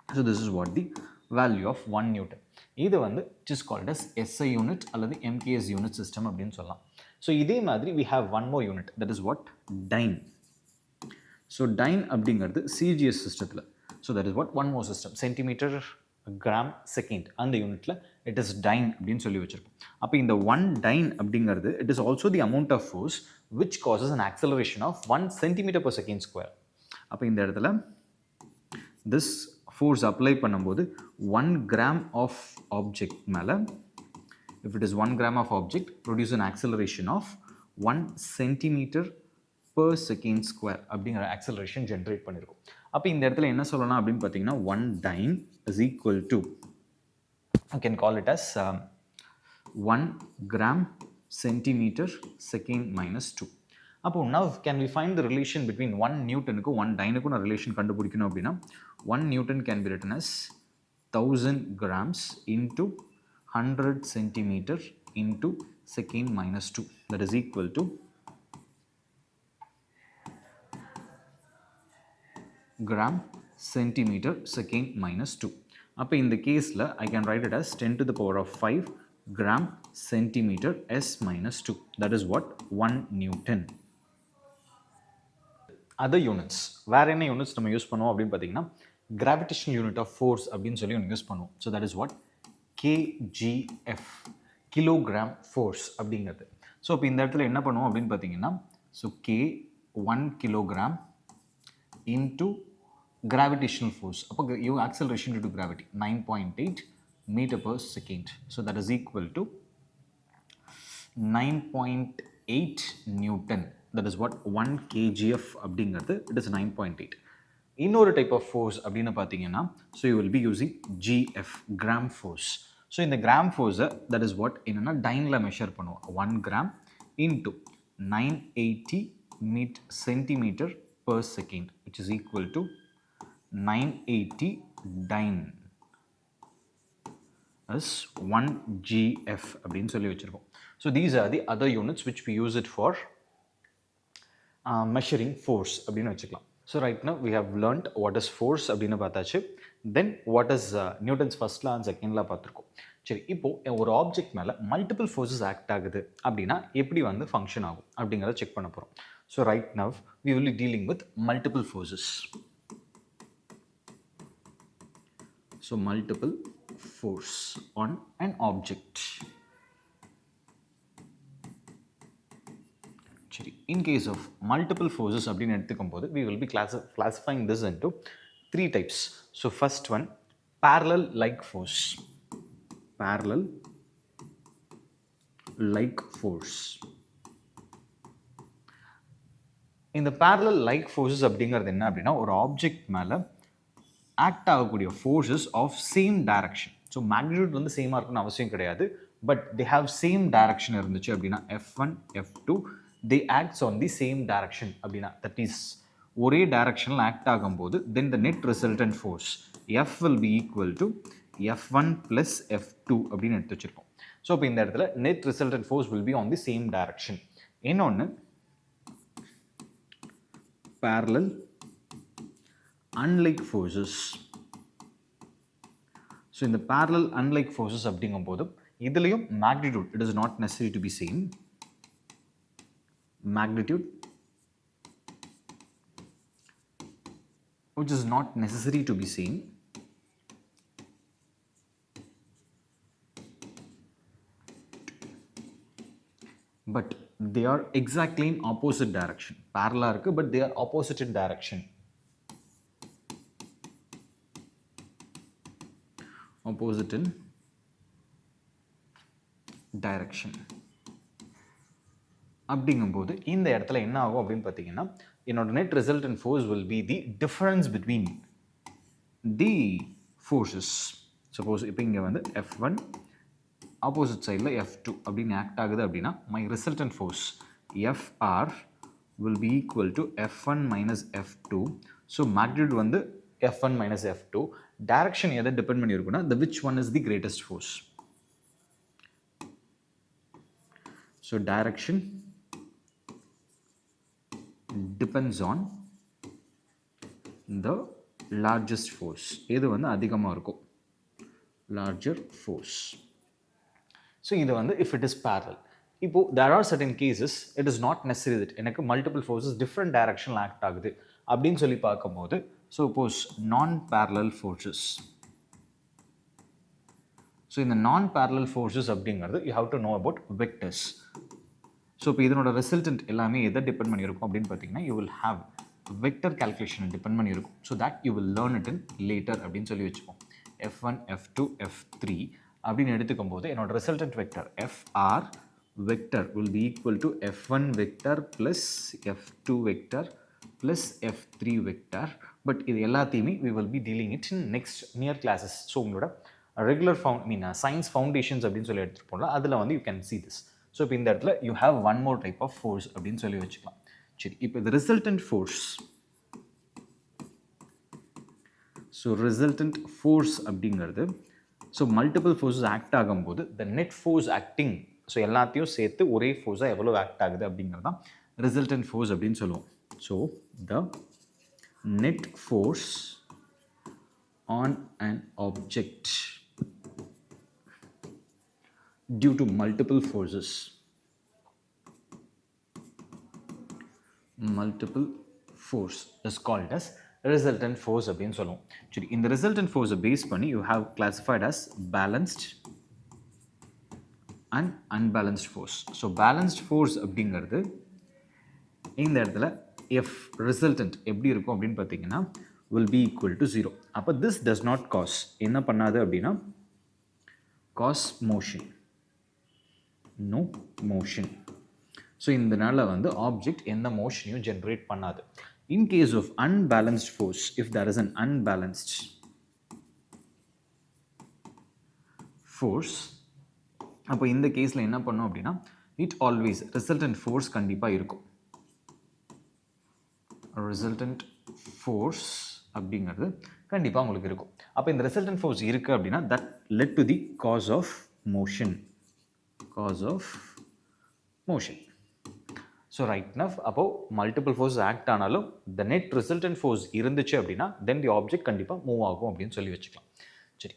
So this is what the value of 1 Newton. இது வந்து it is called as SI unit அல்லது MKS unit system அப்படின்னு சொல்லலாம் so இதே மாதிரி we have one more unit that is what dyne. So dyne அப்படிங்கிறது CGS சிஸ்டத்தில் so that is what one more system centimetre gram second அந்த யூனிட்டில் it is dyne அப்படின்னு சொல்லி வச்சுருப்போம் அப்போ இந்த 1 dyne அப்படிங்கிறது it is also the amount of force which causes an acceleration of 1 centimetre per second square. அப்போ இந்த இடத்துல திஸ் ஃபோர்ஸ் அப்ளை பண்ணும்போது 1 கிராம் ஆஃப் ஆப்ஜெக்ட் மேலே if it is 1 gram of object produce an acceleration of 1 centimeter per second square அப்படிங்கிற acceleration generate பண்ணியிருக்கும் அப்போ இந்த இடத்துல என்ன சொல்லலாம் அப்படின்னு பார்த்தீங்கன்னா 1 dyne is equal to you can call it as 1 gram centimeter second minus 2. அப்போ now can we find the relation between 1 Newtonக்கும் 1 dyneக்கும் நான் relation கண்டுபிடிக்கணும் அப்படின்னா 1 Newton can be written as 1000 grams into 100 centimeter into second minus 2 that is equal to gram centimeter second minus 2. அப்போ இந்த கேஸில் I can write it as 10 to the power of 5 gram centimeter s minus 2 that is what 1 Newton. Other units வேறு என்ன units நம்ம use பண்ணுவோம் அப்படின்னு பார்த்தீங்கன்னா gravitational unit of force அப்படின்னு சொல்லி ஒன்று யூஸ் பண்ணுவோம் so that is what kgf kilogram force அப்படிங்கிறது ஸோ இப்போ இந்த இடத்துல என்ன பண்ணுவோம் அப்படின்னு பார்த்தீங்கன்னா so k 1 kilogram into gravitational force. Your acceleration due to gravity 9.8 meter per second. So that is equal to 9.8 Newton. That is what 1 kgf அப்படிங்கிறது it is 9.8. இன்னொரு type of force அப்படின்னு பார்த்தீங்கன்னா so you will be using gf gram force. So இந்த gram force that is what என்னன்னா dyneல measure பண்ணுவோம் 1 gram into 980 centimeter per second which is equal to 980 dyne as 1 gf அப்படின்னு சொல்லி வச்சிருக்கோம். So these are the other units which we use it for measuring force அப்படின்னு வச்சுக்கலாம். So right now we have learnt what is force அப்படின்னு பார்த்தாச்சு. Then what is Newton's first law and second law பார்த்துருக்கோம். சரி, இப்போ ஒரு object மேலே multiple forces act ஆகுது அப்படின்னா எப்படி வந்து ஃபங்க்ஷன் ஆகும் அப்படிங்கிறத செக் பண்ண போகிறோம். So right now we will be dealing with multiple forces. So multiple force on an object. In case of multiple forces அப்படின்னு எடுத்துக்கும்போது we will be classifying this into 3 types. So first one, parallel like force. Parallel like force. இந்த parallel like forces அப்படிங்கிறது என்ன அப்படின்னா ஒரு object மேலே act ஆகக்கூடிய forces of same direction. So magnitude வந்து சேமாக இருக்குன்னு அவசியம் கிடையாது, but they have same direction இருந்துச்சு அப்படின்னா F1 F2 they acts on the same direction அப்படின்னா தட் இஸ் ஒரே டைரக்ஷனில் ஆக்ட் ஆகும்போது then the net resultant force F will be equal to F1 plus F2 அப்படின்னு எடுத்து வச்சுருக்கோம். ஸோ இப்போ இந்த இடத்துல net resultant force will be on the same direction. இன்னொன்று parallel unlike forces. So in the parallel unlike forces அப்படிங்கும்போது இதுலயும் magnitude it is not necessary to be same. Magnitude which is not necessary to be same. But they are exactly in opposite direction. Parallel இருக்கு but they are opposite in direction. Opposite in direction. அப்படிங்கும்போது இந்த இடத்துல என்ன ஆகும் அப்படின்னு பார்த்தீங்கன்னா என்னோட net resultant force will be the difference between the forces. Suppose இப்போ இங்கே வந்து F1 opposite sideல F2 அப்படின்னு ஆக்ட் ஆகுது அப்படின்னா my resultant force Fr will be equal to F1 minus F2. So magnitude வந்து F1 minus F2. Direction எதை depend பண்ணியிருக்குன்னா the which one is the greatest force. So direction depends on the largest force. எது வந்து அதிகமாக இருக்கும் larger force. So இது வந்து if it is parallel. இப்போ there are certain cases it is not necessary that எனக்கு multiple forces different direction act ஆகுது அப்படின்னு சொல்லி பார்க்கும்போது suppose non-parallel forces. So in the non-parallel forces அப்படிங்கிறது you have to know about vectors. So இப்போ இதனோட resultant எல்லாமே எதை depend பண்ணியிருக்கும் அப்படின்னு பார்த்தீங்கன்னா you will have vector calculation depend பண்ணியிருக்கும். So that you will learn it in later அப்படின்னு சொல்லி வச்சுப்போம். F1 F2 F3 அப்படின்னு எடுத்துக்கும்போது என்னோட resultant vector Fr vector will be equal to F1 vector plus F2 vector plus F3 vector. But இது எல்லாத்தையுமே we will be dealing it in next near classes. So உங்களோட regular science foundations அப்படின்னு சொல்லி எடுத்துருப்போம்ல அதில் வந்து you can see this. So இப்போ இந்த இடத்துல you have one more type of force அப்படின்னு சொல்லி வச்சுக்கலாம். சரி, இப்போ the resultant force. So resultant force அப்படிங்கிறது ஸோ மல்டிபிள் ஃபோர்ஸஸ் ஆக்ட் ஆகும்போது த நெட் ஃபோர்ஸ் ஆக்டிங் ஸோ எல்லாத்தையும் சேர்த்து ஒரே ஃபோர்ஸாக எவ்வளோ ஆக்ட் ஆகுது அப்படிங்கிறது தான் ரிசல்டன்ட் ஃபோர்ஸ் அப்படின்னு சொல்லுவோம். So the net force on an object due to multiple forces multiple force is called as resultant force அப்படின்னு சொல்லுவோம். சரி, இந்த resultant force பேஸ் பண்ணி you have classified as balanced and unbalanced force. So balanced force அப்படிங்கிறது இந்த இடத்துல F resultant எப்படி இருக்கும் அப்படின்னு பார்த்தீங்கன்னா will be equal to 0. அப்போ this does not cause என்ன பண்ணாது அப்படின்னா cause motion, no motion. So இதனால வந்து ஆப்ஜெக்ட் எந்த மோஷனையும் ஜென்ரேட் பண்ணாது. In case of unbalanced force, if there is an unbalanced force, அப்போ இந்த கேஸில் என்ன பண்ணும் அப்படின்னா it always resultant force கண்டிப்பாக இருக்கும். resultant force அப்படிங்கிறது கண்டிப்பாக உங்களுக்கு இருக்கும். அப்போ இந்த resultant force இருக்குது அப்படின்னா that led to the cause of motion. So right enough அப்போது மல்டிபிள் ஃபோர்ஸ் ஆக்ட் ஆனாலும் த நெட் ரிசல்டன்ட் ஃபோர்ஸ் இருந்துச்சு அப்படின்னா தென் தி ஆப்ஜெக்ட் கண்டிப்பாக மூவ் ஆகும் அப்படின்னு சொல்லி வச்சுக்கலாம். சரி,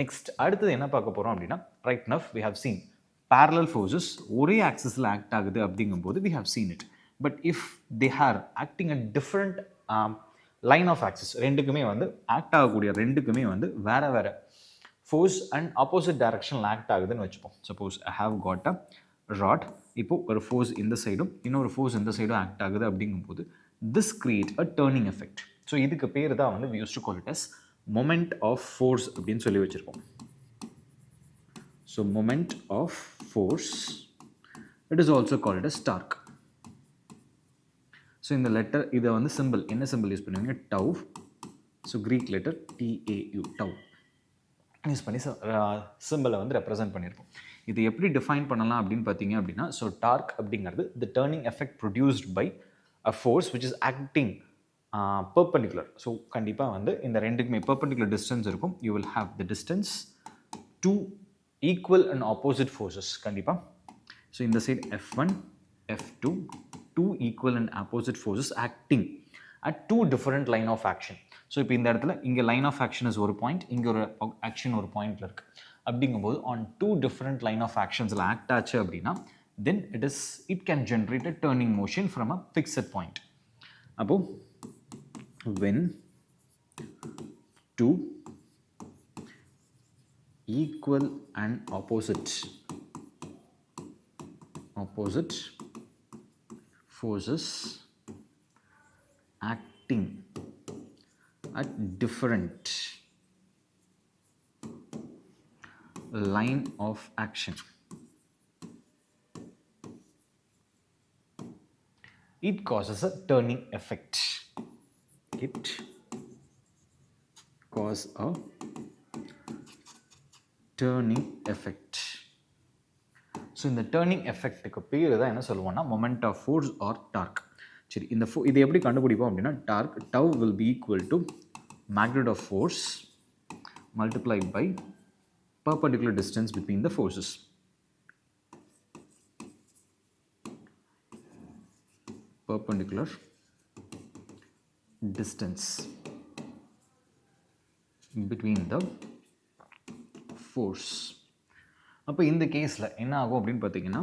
நெக்ஸ்ட் அடுத்தது என்ன பார்க்க போகிறோம் அப்படின்னா right enough we have seen parallel forces ஒரே ஆக்சிஸில் ஆக்ட் ஆகுது அப்படிங்கும்போது we have seen it. But if they are acting at different line of axis, ரெண்டுக்குமே வந்து ஆக்ட் ஆகக்கூடிய ரெண்டுக்குமே வந்து வேறு வேறு ஃபோர்ஸ் அண்ட் ஆப்போசிட் டைரக்ஷனில் ஆக்ட் ஆகுதுன்னு வச்சுப்போம். Suppose I have got a rod, இப்போது ஒரு ஃபோர்ஸ் இந்த சைடும் இன்னொரு ஃபோர்ஸ் இந்த சைடும் ஆக்ட் ஆகுது அப்படிங்கும்போது this create a turning effect. So இதுக்கு பேர் தான் வந்து we use to call it as moment of force அப்படின்னு சொல்லி வச்சுருக்கோம். So moment of force it is also called as torque. So இந்த லெட்டர் இதை வந்து சிம்பிள் என்ன சிம்பிள் யூஸ் பண்ணுவீங்க? Tau. So Greek letter TAU tau use பண்ணி சிம்பிளை வந்து ரெப்ரசென்ட் பண்ணியிருப்போம். இது எப்படி டிஃபைன் பண்ணலாம் அப்படின்னு பார்த்தீங்க அப்படின்னா, ஸோ டார்க் அப்படிங்கிறது the turning effect produced by a force which is acting perpendicular. So கண்டிப்பாக வந்து இந்த ரெண்டுக்குமே பெர்பெண்டிகுலர் டிஸ்டன்ஸ் இருக்கும். You will have the distance two equal and opposite forces கண்டிப்பாக. ஸோ இந்த side F1 F2 two equal and opposite forces acting at two different line of action. So இப்போ இந்த இடத்துல இங்கே லைன் ஆஃப் ஆக்ஷன் இஸ் ஒரு point, இங்கே ஒரு action ஒரு பாயிண்டில் இருக்குது. அப்படிங்கும்போது on two different line of ஆக்ஷன்ஸில் ஆக்ட் ஆச்சு அப்படின்னா then it can generate a turning motion from a fixed point. அப்போது when two equal and opposite forces acting at different line of action, it causes a turning effect. It causes a turning effect. So இந்த turning எஃபெக்ட்டுக்கு பேர் தான் என்ன சொல்லுவோம்னா moment of force or torque. சரி, இந்த இது எப்படி கண்டுபிடிப்போம் அப்படின்னா torque tau will be equal to magnitude of force multiplied by perpendicular distance between the forces. Perpendicular distance between the force. அப்போ இந்த கேஸில் என்ன ஆகும் அப்படின்னு பார்த்தீங்கன்னா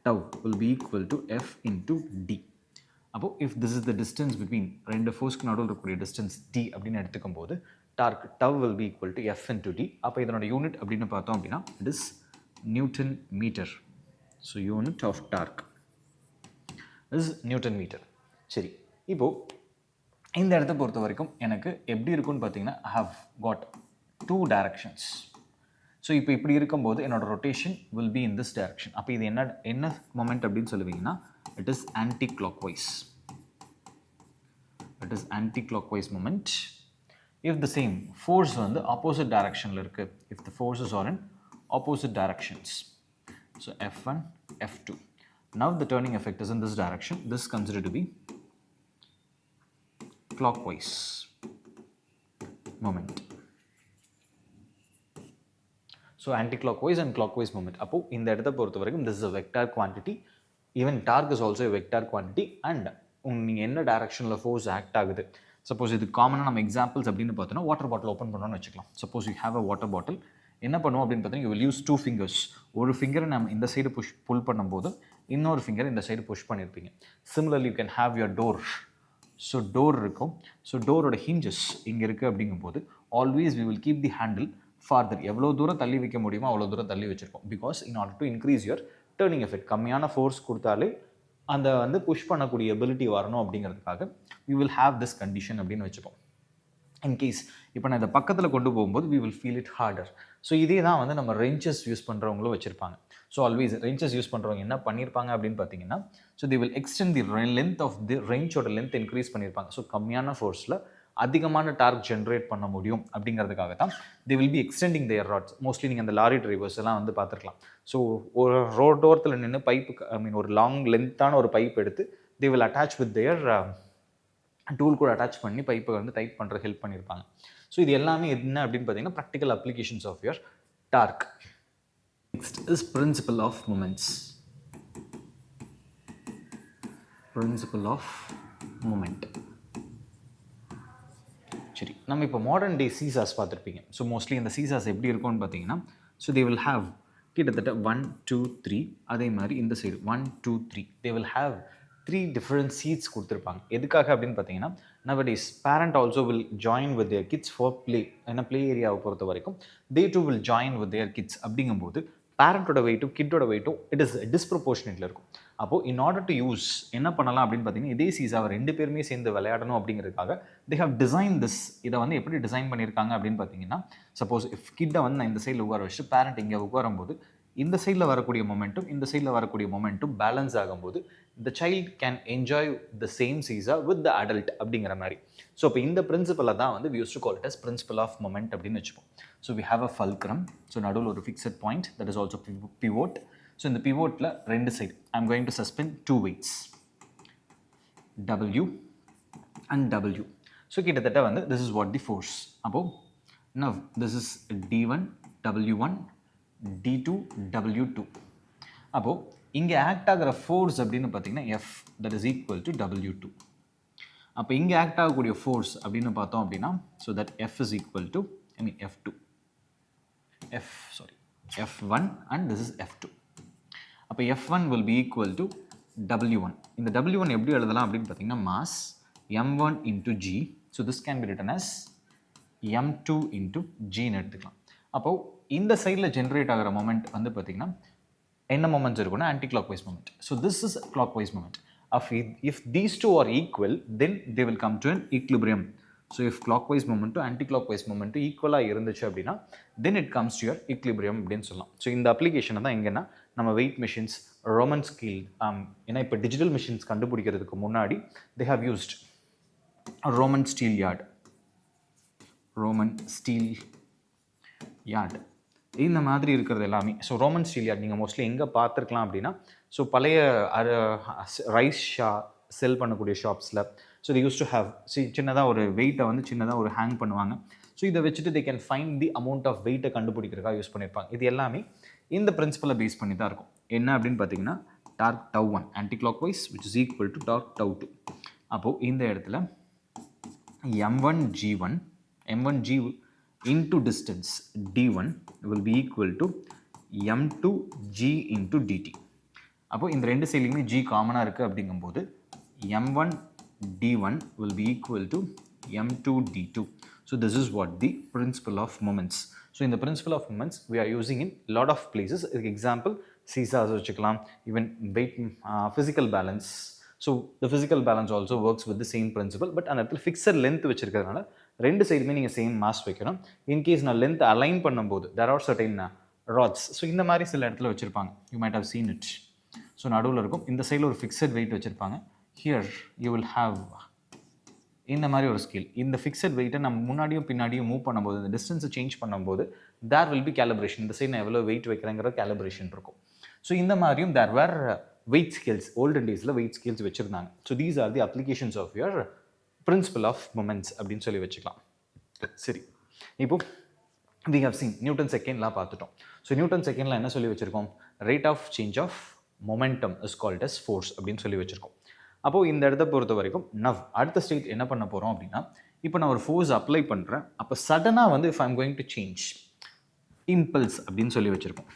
tau will be equal to F into D. அப்போது if this is the distance between ரெண்டு ஃபோர்ஸ்க்கு நடுவில் இருக்கக்கூடிய டிஸ்டன்ஸ் D அப்படின்னு எடுத்துக்கும் போது torque tau will be equal to F into D. அப்போ இதனோட யூனிட் அப்படின்னு பார்த்தோம் அப்படின்னா it is Newton metre. So unit of torque is Newton metre. சரி, இப்போது இந்த இடத்த பொறுத்த வரைக்கும் எனக்கு எப்படி இருக்குன்னு பார்த்தீங்கன்னா I have got two directions. So இப்போ இப்படி இருக்கும்போது என்னோட rotation will be in this direction. அப்போ இது என்ன மொமெண்ட் அப்படின்னு சொல்லுவீங்கன்னா it is anti clockwise. It is anti clockwise moment. If the same force வந்து ஆப்போசிட் டைரக்ஷனில் இருக்குது, if the forces are in opposite directions, so F1 F2. Now the turning effect is in this direction. This is considered to be clockwise moment. So anti-clockwise and clockwise moment. அப்போ இந்த இடத்த பொறுத்த வரைக்கும் this is a vector quantity. Even torque is also a vector quantity. And நீங்கள் என்ன டைரக்ஷனில் force act ஆகுது. Suppose இது காமனாக நம்ம எக்ஸாம்பிள்ஸ் அப்படின்னு பார்த்தோன்னா வாட்டர் பாட்டில் ஓப்பன் பண்ணோன்னு வச்சுக்கலாம். Suppose you have a water bottle, என்ன பண்ணுவோம் அப்படின்னு பார்த்தீங்கன்னா you will use two fingers. ஒரு ஃபிங்கரை நம்ம இந்த சைடு புல் பண்ணும்போது இன்னொரு ஃபிங்கர் இந்த சைடு புஷ் பண்ணியிருப்பீங்க. Similarly you can have your door. So door இருக்கும். ஸோ டோரோட ஹிஞ்சஸ் இங்கே இருக்குது அப்படிங்கும்போது always we will keep the handle farther. எவ்வளோ தூரம் தள்ளி வைக்க முடியுமோ அவ்வளோ தூரம் தள்ளி வச்சுருக்கோம். Because in order to increase your turning effect, கம்மியான ஃபோர்ஸ் கொடுத்தாலே அந்த புஷ் பண்ணக்கூடிய எபிலிட்டி வரணும் அப்படிங்கிறதுக்காக we will have this condition அப்படின்னு வச்சுப்போம். இன்கேஸ் இப்போ நான் இதை பக்கத்தில் கொண்டு போகும்போது we will feel it harder. So இதே தான் வந்து நம்ம ரெஞ்சஸ் யூஸ் பண்ணுறவங்களும் வச்சுருப்பாங்க. ஸோ ஆல்வேஸ் ரெஞ்சஸ் யூஸ் பண்ணுறவங்க என்ன பண்ணியிருப்பாங்க அப்படின்னு பார்த்தீங்கன்னா, so they will extend the length of the ரெஞ்சோட லென்த் இன்க்ரீஸ் பண்ணியிருப்பாங்க. ஸோ கம்மியான ஃபோர்ஸில் அதிகமான டார்க் ஜென்ரேட் பண்ண முடியும் அப்படிங்கிறதுக்காக தான் they will be extending their rods. Mostly நீங்கள் அந்த லாரி டிரைவர்ஸ் எல்லாம் வந்து பார்த்துருக்கலாம். ஸோ ஒரு ரோட்டோரத்தில் நின்று பைப்பு ஒரு லாங் லென்த்தான ஒரு பைப் எடுத்து they will attach with their tool கூட அட்டாச் பண்ணி பைப்பை வந்து டைட் பண்ணுற ஹெல்ப் பண்ணியிருப்பாங்க. ஸோ இது எல்லாமே என்ன அப்படின்னு பார்த்தீங்கன்னா practical applications of your torque. Next is principle of moments. Principle of moment. சரி, நம்ம இப்போ மாடர்ன் டே சீசாஸ் பார்த்துருப்பீங்க. ஸோ மோஸ்ட்லி இந்த சீசாஸ் எப்படி இருக்கும்னு பார்த்தீங்கன்னா, ஸோ தே வில் ஹாவ் கிட்டத்தட்ட 1 2 3, அதே மாதிரி இந்த side 1 2 3 they will have 3 different seats கொடுத்துருப்பாங்க. எதுக்காக அப்படின்னு பார்த்தீங்கன்னா, nowadays parent also will join with their kids for play. ஏன்னா ப்ளே ஏரியாவை பொறுத்த வரைக்கும் they too will join with their kids. அப்படிங்கும்போது பேரண்ட்டோட வெயிட்டும் கிட்டோட வெயிட்டும் இட் இஸ் டிஸ்ப்ரொபோர்ஷனேட்டில் இருக்கும். அப்போது இன் ஆர்டர் டு யூஸ் என்ன பண்ணலாம் அப்படின்னு பார்த்தீங்கன்னா, இதே சீசாவை 2 பேருமே சேர்ந்து விளையாடணும் அப்படிங்கிறதுக்காக they have designed this. இதை வந்து எப்படி டிசைன் பண்ணியிருக்காங்க அப்படின்னு பார்த்தீங்கன்னா, சப்போஸ் இஃப் கிட்டை வந்து நான் இந்த சைடில் உட்கார வச்சுட்டு பேரண்ட் இங்கே உட்காரும்போது இந்த சைடில் வரக்கூடிய மொமெண்ட்டும் இந்த சைடில் வரக்கூடிய மொமெண்ட்டும் பேலன்ஸ் ஆகும்போது the child can enjoy the same seesaw with the adult அப்படிங்கிற மாதிரி. ஸோ இப்போ இந்த பிரின்சிபலை தான் வந்து we used to call it as principle of moment அப்படின்னு வச்சுப்போம். So we have a fulcrum. So நடுவில் ஒரு fixed point that is also pivot. So இந்த பிவோட்டில் 2 side I am going to suspend 2 weights W and W. So கிட்டத்தட்ட வந்து this is what the force. அப்போது now this is D1 W1 D2 W2. அப்போது இங்கே act ஆகிற force அப்படின்னு பார்த்தீங்கன்னா F that is equal to W2. அப்போ இங்கே ஆக்ட் ஆகக்கூடிய ஃபோர்ஸ் அப்படின்னு பார்த்தோம் அப்படின்னா, so that F is equal to F2 F1 and this is F2. அப்போ F1 will be equal to W1. இந்த W1 எப்படி எழுதலாம் அப்படின்னு பார்த்தீங்கன்னா, mass M1 into G. So this can be written as M2 into Gன்னு எடுத்துக்கலாம். அப்போது இந்த சைடில் ஜென்ரேட் ஆகிற மொமெண்ட் வந்து பார்த்தீங்கன்னா என்ன மொமெண்ட்ஸ் இருக்குன்னா anti clock wise moment. So this is clock wise moment. If these two are equal, then they will come to an equilibrium. So if clockwise momentum anti-clockwise momentum ஈக்குவலாக இருந்துச்சு அப்படின்னா then it comes to your equilibrium அப்படின்னு சொல்லலாம். So இந்த அப்ளிகேஷனை தான் எங்கன்னா நம்ம வெயிட் மிஷின்ஸ், ரோமன் ஸ்கேல், ஏன்னா இப்போ டிஜிட்டல் மிஷின்ஸ் கண்டுபிடிக்கிறதுக்கு முன்னாடி they have used Roman steel yard இந்த மாதிரி இருக்கிறது எல்லாமே. ஸோ ரோமன் ஸ்டீல் யார்ட் நீங்கள் மோஸ்ட்லி எங்கே பார்த்துருக்கலாம் அப்படின்னா, ஸோ பழைய ரைஸ் செல் பண்ணக்கூடிய ஷாப்ஸில் so they used to have சின்னதாக ஒரு வெயிட்டை வந்து சின்னதாக ஒரு ஹேங் பண்ணுவாங்க. ஸோ இதை வச்சுட்டு they can find the amount of வெயிட்டை கண்டுபிடிக்கிறதுக்காக யூஸ் பண்ணியிருப்பாங்க. இது எல்லாமே இந்த பிரின்சிபலை பேஸ் பண்ணி தான் இருக்கும். என்ன அப்படின்னு பார்த்தீங்கன்னா, torque τ1 anti clock wise which is equal to torque τ2. அப்போது இந்த இடத்துல M1G into distance D1 will be equal to M2G into DT. அப்போ இந்த ரெண்டு சைட்லையுமே G காமனாக இருக்குது அப்படிங்கும்போது M1 D1 will be equal to M2 D2. So this is what the principle of moments. So in the principle of moments we are using in lot of places. Example, seesaws வச்சுக்கலாம், even weight, physical balance. So the physical balance also works with the same principle. But அந்த இடத்துல fixed length வச்சுருக்கிறதுனால ரெண்டு சைடுமே நீங்கள் same mass வைக்கணும். In case நான் length align பண்ணும்போது there are certain rods. So இந்த மாதிரி சில இடத்துல வச்சுருப்பாங்க. You might have seen it. So நடுவில் இருக்கும், இந்த சைடில் ஒரு ஃபிக்ஸட் வெயிட் வச்சுருப்பாங்க. ஹியர் யூ வில் ஹாவ் இந்த மாதிரி ஒரு ஸ்கேல். இந்த ஃபிக்ஸட் வெயிட்டை நம்ம முன்னாடியும் பின்னாடியும் மூவ் பண்ணும்போது, இந்த டிஸ்டன்ஸை சேஞ்ச் பண்ணும்போது தேர் வில் பி கேலிப்ரேஷன். இந்த சைடு நான் எவ்வளோ வெயிட் வைக்கிறேங்கிற கேலிப்ரேஷன் இருக்கும். ஸோ இந்த மாதிரியும் there were weight scales, olden டேஸில் வெயிட் ஸ்கேல்ஸ் வச்சுருந்தாங்க. So these are the applications of your principle of moments அப்படின்னு சொல்லி வச்சுக்கலாம். சரி, இப்போ we have seen நியூட்டன் செகண்ட்லாம் பார்த்துட்டோம். ஸோ நியூட்டன் செகண்டில் என்ன சொல்லி வச்சுருக்கோம், rate of change of momentum is called as force அப்படின்னு சொல்லி வச்சுருக்கோம். அப்போது இந்த இடத்த பொறுத்த வரைக்கும் அடுத்த ஸ்டேட் என்ன பண்ண போகிறோம் அப்படின்னா, இப்போ நான் ஒரு ஃபோர்ஸ் அப்ளை பண்ணுறேன். அப்போ சடனாக வந்து if I am going to change impulse அப்படின்னு சொல்லி வச்சுருக்கோம்.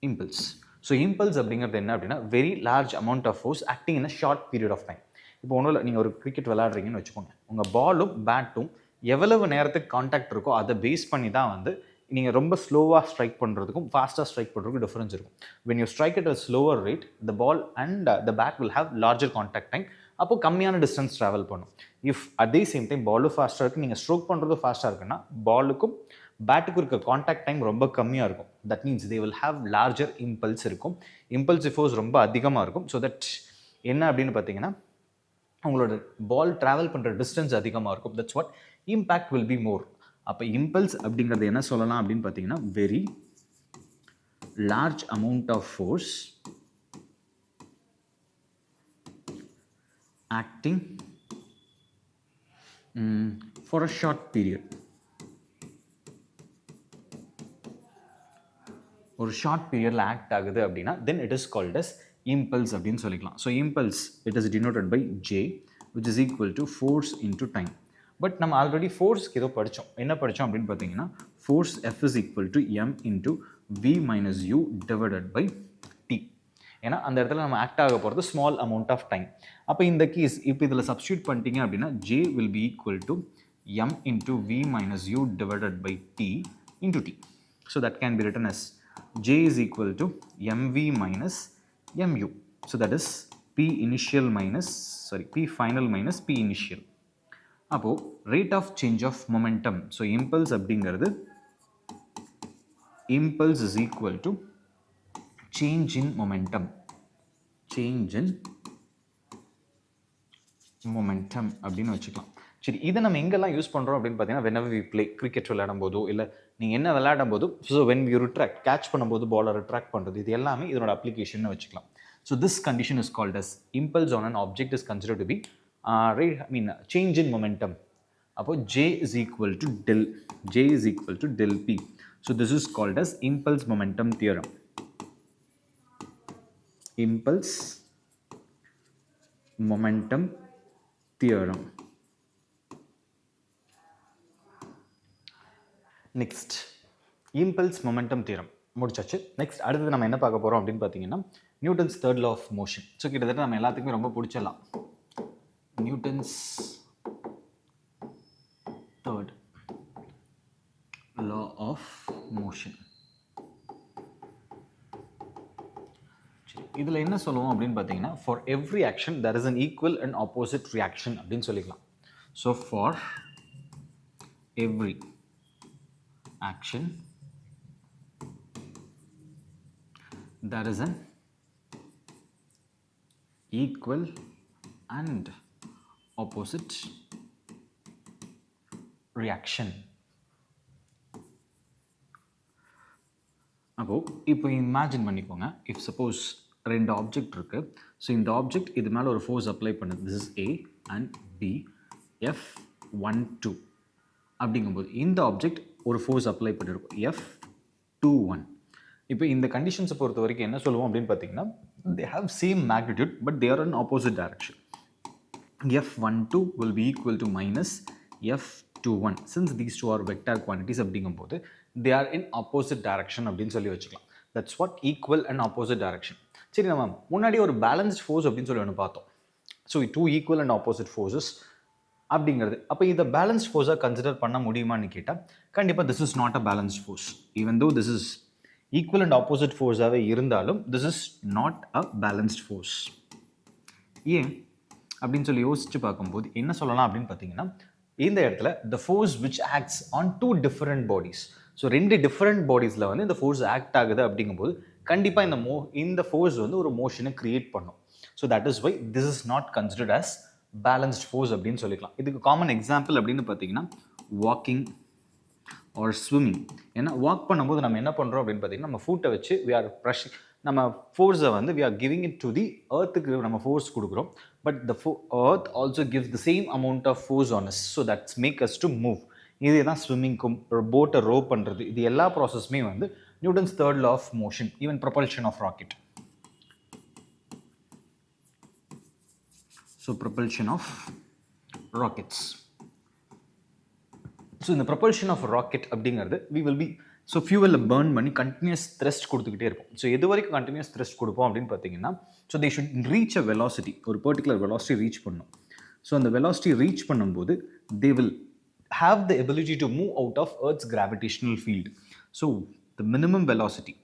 இம்பல்ஸ். ஸோ இம்பல்ஸ் அப்படிங்கிறது என்ன அப்படின்னா, very large amount of force acting in a short period of time. இப்போ ஒன்றும் இல்லை, நீங்கள் ஒரு கிரிக்கெட் விளையாடுறீங்கன்னு வச்சுக்கோங்க. உங்கள் பாலும் பேட்டும் எவ்வளவு நேரத்துக்கு காண்டாக்ட் இருக்கோ அதை பேஸ் பண்ணி தான் வந்து நீங்கள் ரொம்ப ஸ்லோவாக ஸ்ட்ரைக் பண்ணுறதுக்கும் ஃபாஸ்ட்டாக ஸ்ட்ரைக் பண்ணுறதுக்கும் டிஃப்ரென்ஸ் இருக்கும். When you strike at a slower rate the ball and the bat will have larger contact time. அப்போ கம்மியான டிஸ்டன்ஸ் ட்ராவல் பண்ணும். இஃப் அதே சேம் டைம் பாலும் ஃபாஸ்ட்டாக இருக்குது, நீங்கள் ஸ்ட்ரோக் பண்ணுறது ஃபாஸ்ட்டாக இருக்குன்னா பாலுக்கும் பேட்டுக்கும் இருக்க காண்டாக்ட் டைம் ரொம்ப கம்மியாக இருக்கும். That means they will have larger impulse இருக்கும், இம்பல்சிவ் ஃபோர்ஸ் ரொம்ப அதிகமாக இருக்கும். ஸோ தட் என்ன அப்படின்னு பார்த்தீங்கன்னா உங்களோட பால் ட்ராவல் பண்ணுற டிஸ்டன்ஸ் அதிகமாக இருக்கும். That's what impact will be more. அப்போ இம்பல்ஸ் அப்படிங்கிறது என்ன சொல்லலாம் அப்படின்னு பார்த்தீங்கன்னா very large amount of force acting for a short period. ஒரு ஷார்ட் பீரியடில் ஆக்ட் ஆகுது அப்படின்னா then it is called as impulse அப்படின்னு சொல்லிக்கலாம். So impulse it is denoted by J which is equal to force into time. But நம்ம already ஃபோர்ஸ்க்கு ஏதோ படித்தோம். என்ன படித்தோம் அப்படின்னு பார்த்தீங்கன்னா force F is equal to m into v minus u divided by t. ஏன்னா அந்த இடத்துல நம்ம ஆக்ட் ஆக போகிறது ஸ்மால் அமௌண்ட் ஆஃப் டைம். அப்போ இந்த கேஸ் இப்போ இதில் சப்ஸ்டியூட் பண்ணிட்டீங்க அப்படின்னா J will be equal to m into v minus u divided by t into t. So that can be written as J is equal to mv minus mu. So that is P initial minus, P final minus P initial. அப்போ rate of change of momentum. So impulse அப்படிங்கிறது impulse is equal to change in momentum. Change in momentum அப்படின்னு வச்சுக்கலாம். சரி, இதை நம்ம எங்கெல்லாம் use பண்ணுறோம் அப்படின்னு பார்த்தீங்கன்னா whenever we play கிரிக்கெட் விளையாடும் போதோ இல்லை நீங்கள் என்ன விளையாடும் போது so when we retract catch பண்ணும்போது பாலை ரிட்ராக்ட் பண்ணுறது இது எல்லாமே இதனோட அப்ளிகேஷன் வச்சுக்கலாம். So this condition is called as impulse on an object is considered to be change in momentum. அப்போ J is equal to del P. So this is called as impulse momentum theorem. Impulse momentum theorem. Next impulse momentum theorem முடிச்சாச்சு. Next அடுத்தது நம்ம என்ன பார்க்க போகிறோம் அப்படின்னு பார்த்தீங்கன்னா Newton's third law of motion. So கிட்டத்தட்ட நம்ம எல்லாத்துக்குமே ரொம்ப பிடிச்சலாம் Newton's third law of motion. இதில் என்ன சொல்லுவோம் அப்படின்னு பார்த்தீங்கன்னா for every action there is an equal and opposite reaction அப்படின்னு சொல்லிக்கலாம். So for every action there is an equal and opposite reaction. அப்போ இப்போ இமேஜின் பண்ணிக்கோங்க, இஃப் சப்போஸ் ரெண்டு ஆப்ஜெக்ட் இருக்கு. ஸோ இந்த ஆப்ஜெக்ட் இது மேலே ஒரு ஃபோர்ஸ் அப்ளை பண்ணுது. This is A and B F12 அப்படிங்கும்போது இந்த ஆப்ஜெக்ட் ஒரு ஃபோர்ஸ் அப்ளை பண்ணியிருக்கும் F21. இப்போ இந்த கண்டிஷன்ஸை பொறுத்த வரைக்கும் என்ன சொல்லுவோம் அப்படின்னு பார்த்தீங்கன்னா தே have same magnitude but they are in opposite direction. F12 will be equal to minus F21 since these two are vector quantities அப்படிங்கும்போது they are in opposite direction அப்படின்னு சொல்லி வச்சுக்கலாம். That's what equal and opposite direction. சரி, நம்ம முன்னாடி ஒரு balanced force அப்படின்னு சொல்லி ஒன்று பார்த்தோம். So two equal and opposite forces அப்படிங்கிறது. அப்போ இதை பேலன்ஸ்ட் ஃபோர்ஸாக கன்சிடர் பண்ண முடியுமான்னு கேட்டால் கண்டிப்பாக this is not a balanced force. Even though this is equal and opposite ஃபோர்ஸாகவே இருந்தாலும் this is not a balanced force. ஏன் அப்படின்னு சொல்லி யோசிச்சு பார்க்கும்போது என்ன சொல்லலாம் அப்படின்னு பார்த்தீங்கன்னா இந்த இடத்துல the force which acts on two different bodies. So ரெண்டு டிஃப்ரெண்ட் பாடிஸில் வந்து இந்த ஃபோர்ஸ் ஆக்ட் ஆகுது அப்படிங்கும்போது கண்டிப்பாக இந்த ஃபோர்ஸ் வந்து ஒரு மோஷனை கிரியேட் பண்ணும். So that is why this is not considered as balanced force அப்படின்னு சொல்லிக்கலாம். இதுக்கு காமன் எக்ஸாம்பிள் அப்படின்னு பார்த்தீங்கன்னா வாக்கிங் ஆர் ஸ்விம்மிங். ஏன்னா வாக் பண்ணும்போது நம்ம என்ன பண்ணுறோம் அப்படின்னு பார்த்தீங்கன்னா நம்ம ஃபூட்டை வச்சு வி ஆர் ப்ரெஷ் நம்ம ஃபோர்ஸை வந்து we are giving it to the எர்த்துக்கு நம்ம ஃபோர்ஸ் கொடுக்குறோம். But the earth also gives the same amount of force on us. So that's make us to move. இதே தான் ஸ்விம்மிங்க்கும் போட்டை ரோ பண்ணுறது இது எல்லா ப்ராசஸுமே வந்து Newton's third law of motion, even propulsion of rocket. So propulsion of rockets. So இந்த propulsion of rocket அப்படிங்கிறது we will be ஸோ ஃபியூவலில் பேர்ன் பண்ணி கண்டினியூஸ் த்ரெஸ்ட் கொடுத்துக்கிட்டே இருக்கும். ஸோ எது வரைக்கும் கண்டினியூஸ் த்ரெஸ்ட் கொடுப்போம் அப்படின்னு பார்த்தீங்கன்னா so they should reach a velocity, ஒரு பர்டிகுலர் வெலாசிட்டி ரீச் பண்ணணும். ஸோ அந்த வெலாசிட்டி ரீச் பண்ணும்போது they will have the ability to move out of Earth's gravitational field. So the minimum velocity,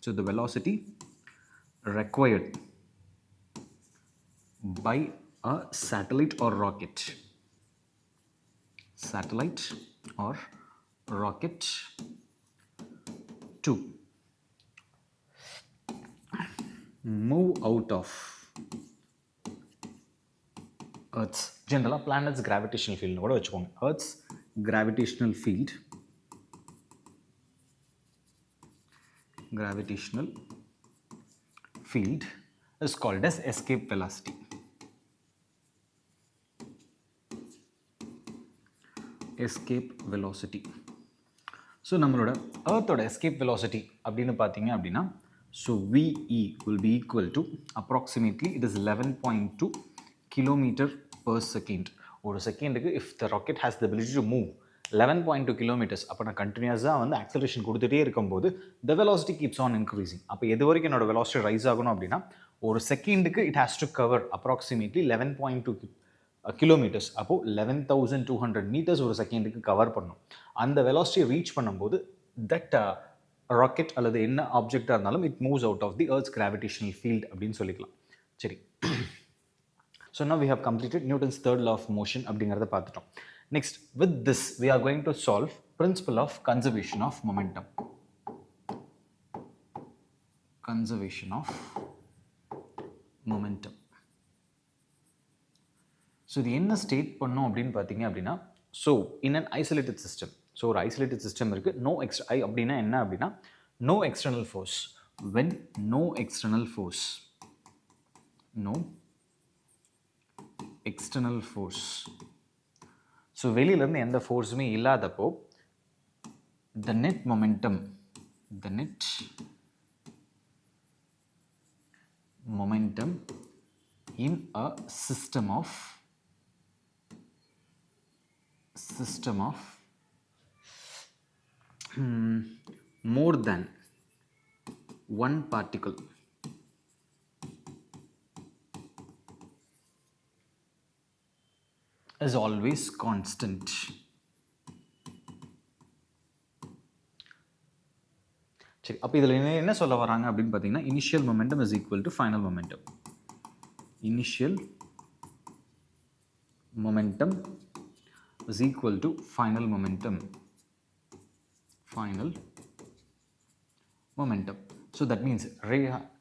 so the velocity required by a satellite or rocket. Satellite or rocket to move out of Earth's general planet's gravitational field கூட வச்சுக்கோங்க. Earth's gravitational field is called as escape velocity. Escape velocity. So நம்மளோட Earthோட escape velocity அப்படின்னு பார்த்தீங்க அப்படின்னா so VE will be equal to approximately it is 11.2 kilometer per second. ஒரு செகண்டுக்கு if the rocket has the ability to move 11.2 kilometers அப்போ நான் கண்டினியூஸாக வந்து ஆக்சலரேஷன் கொடுத்துட்டே இருக்கும்போது the velocity keeps on increasing. அப்போ எது வரைக்கும் என்னோட velocity ரைஸ் ஆகணும் அப்படின்னா ஒரு செகண்டுக்கு it has to cover approximately 11.2 kilometres. அப்போது 11,200 மீட்டர்ஸ் ஒரு செகண்டுக்கு கவர் பண்ணும். அந்த வெலாசிட்டியை ரீச் பண்ணும்போது தட் ராக்கெட் அல்லது என்ன ஆப்ஜெக்டாக இருந்தாலும் it moves out of the earth's gravitational field அப்படின்னு சொல்லிக்கலாம். சரி, so now we have completed Newton's third law of motion அப்படிங்கிறத பார்த்துட்டோம். Next with this we are going to solve principle of conservation of momentum. Conservation of momentum. So இது என்ன state பண்ணோம் அப்படின்னு பார்த்தீங்க அப்படின்னா so in an isolated system. So ஒரு isolated system இருக்குது. நோ எக்ஸ்ட்ரா அப்படின்னா என்ன அப்படின்னா no external force. When no external force so வெளியிலேருந்து எந்த ஃபோர்ஸுமே இல்லாதப்போ the net momentum in a system of more than one particle is always constant. சரி, அப்போ இதில் என்ன சொல்ல வராங்க அப்படின்னு பார்த்தீங்கன்னா initial momentum is equal to final momentum. Initial momentum is equal to final momentum. So that means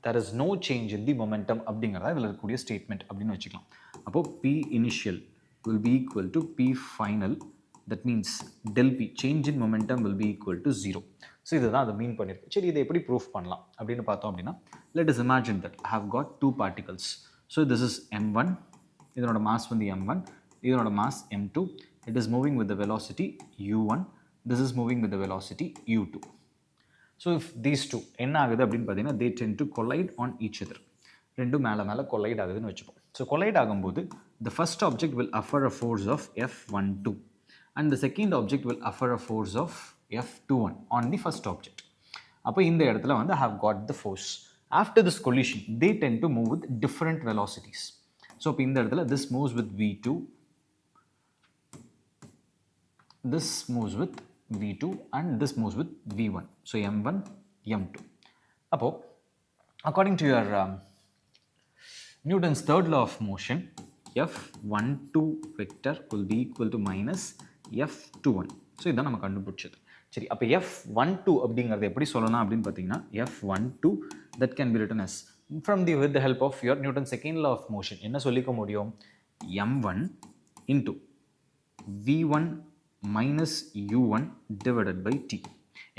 there is no change in the momentum அப்படிங்கிறதா இதில் இருக்கக்கூடிய ஸ்டேட்மெண்ட் அப்படின்னு வச்சுக்கலாம். அப்போது P initial will be equal to P final. That means del P change in momentum will be equal to 0. So இதுதான் அதை மீன் பண்ணியிருக்கு. சரி, இதை எப்படி ப்ரூஃப் பண்ணலாம் அப்படின்னு பார்த்தோம் அப்படின்னா let us imagine that I have got two particles. So this is m1, இதனோட mass வந்து m1, இதனோட mass m2. It is moving with the velocity u1. This is moving with the velocity u2. So if these two என்ன ஆகுது அப்படின்னு பார்த்தீங்கன்னா they tend to collide on each other. ரெண்டும் மேலே collide ஆகுதுன்னு வச்சுப்போம். So collide ஆகும்போது the first object will offer a force of F12 and the second object will offer a force of F21 on the first object. அப்போ இந்த இடத்துல வந்து I have got the force. After this collision, they tend to move with different velocities. So, in the இடத்துல this moves with V2, this moves with V2 and this moves with V1. So, M1, M2. அப்போ, according to your Newton's third law of motion, F12 vector will be equal to minus F21. So, இதான் நம்ம கண்டுபிடிச்சது. சரி, அப்போ F12 அப்படிங்கிறது எப்படி சொல்லலாம் அப்படின்னு பார்த்தீங்கன்னா F12 that can be written as with the help of your Newton's second law of motion என்ன சொல்லிக்க முடியும் m1 into v1 minus u1 divided by t.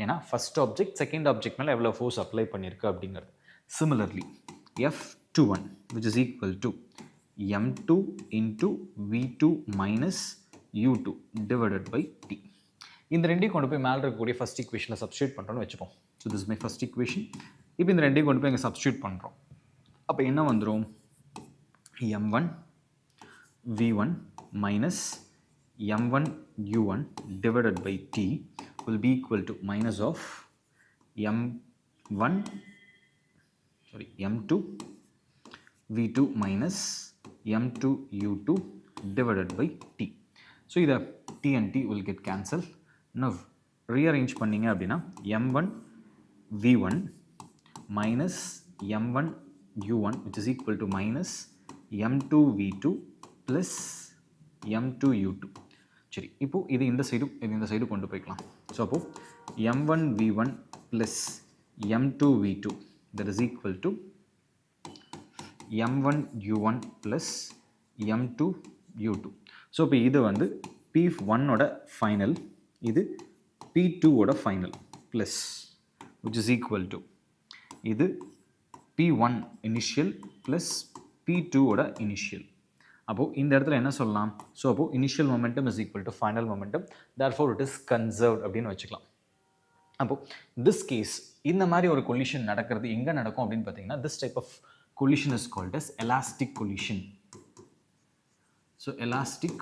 ஏன்னா first object second object மேலே எவ்வளோ ஃபோர்ஸ் அப்ளை பண்ணியிருக்கு அப்படிங்கிறது. Similarly F21 which is equal to m2 into v2 minus u2 divided by t. இந்த ரெண்டையும் கொண்டு போய் மேலே இருக்கக்கூடிய ஃபர்ஸ்ட் ஈக்குவேஷனில் சப்ஸ்டியூட் பண்ணுறோன்னு வச்சுப்போம். So this my first equation. இப்போ இந்த ரெண்டையும் கொண்டு போய் இங்கே சப்ஸ்டியூட் பண்ணுறோம். அப்போ என்ன வந்துடும் m1 v1 minus m1 u1 divided by t will be equal to minus of m2 v2 minus m2 u2 divided by t. So இதை t and t will get cancelled. Now rearrange பண்ணிங்க அப்படின்னா m1 v1 minus m1 u1 which is equal to minus m2 v2 plus m2 u2. சரி, இப்போது இது இந்த side கொண்டு போய்க்கலாம். So அப்போது m1 v1 plus m2 v2 that is equal to m1 u1 plus m2 u2. So இப்போ இது வந்து p1 ஓட ஃபைனல், இது p2 ஓட final plus which is equal to இது p1 இனிஷியல் ப்ளஸ் p2 ஓட இனிஷியல். அப்போது இந்த இடத்துல என்ன சொல்லலாம்? ஸோ அப்போது initial momentum is equal to final momentum, therefore it is conserved அப்படின்னு வச்சுக்கலாம். அப்போது திஸ் கேஸ் இந்த மாதிரி ஒரு கொலிஷன் நடக்கிறது எங்கே நடக்கும் அப்படின்னு பார்த்தீங்கன்னா, this type of collision is called as elastic collision. So elastic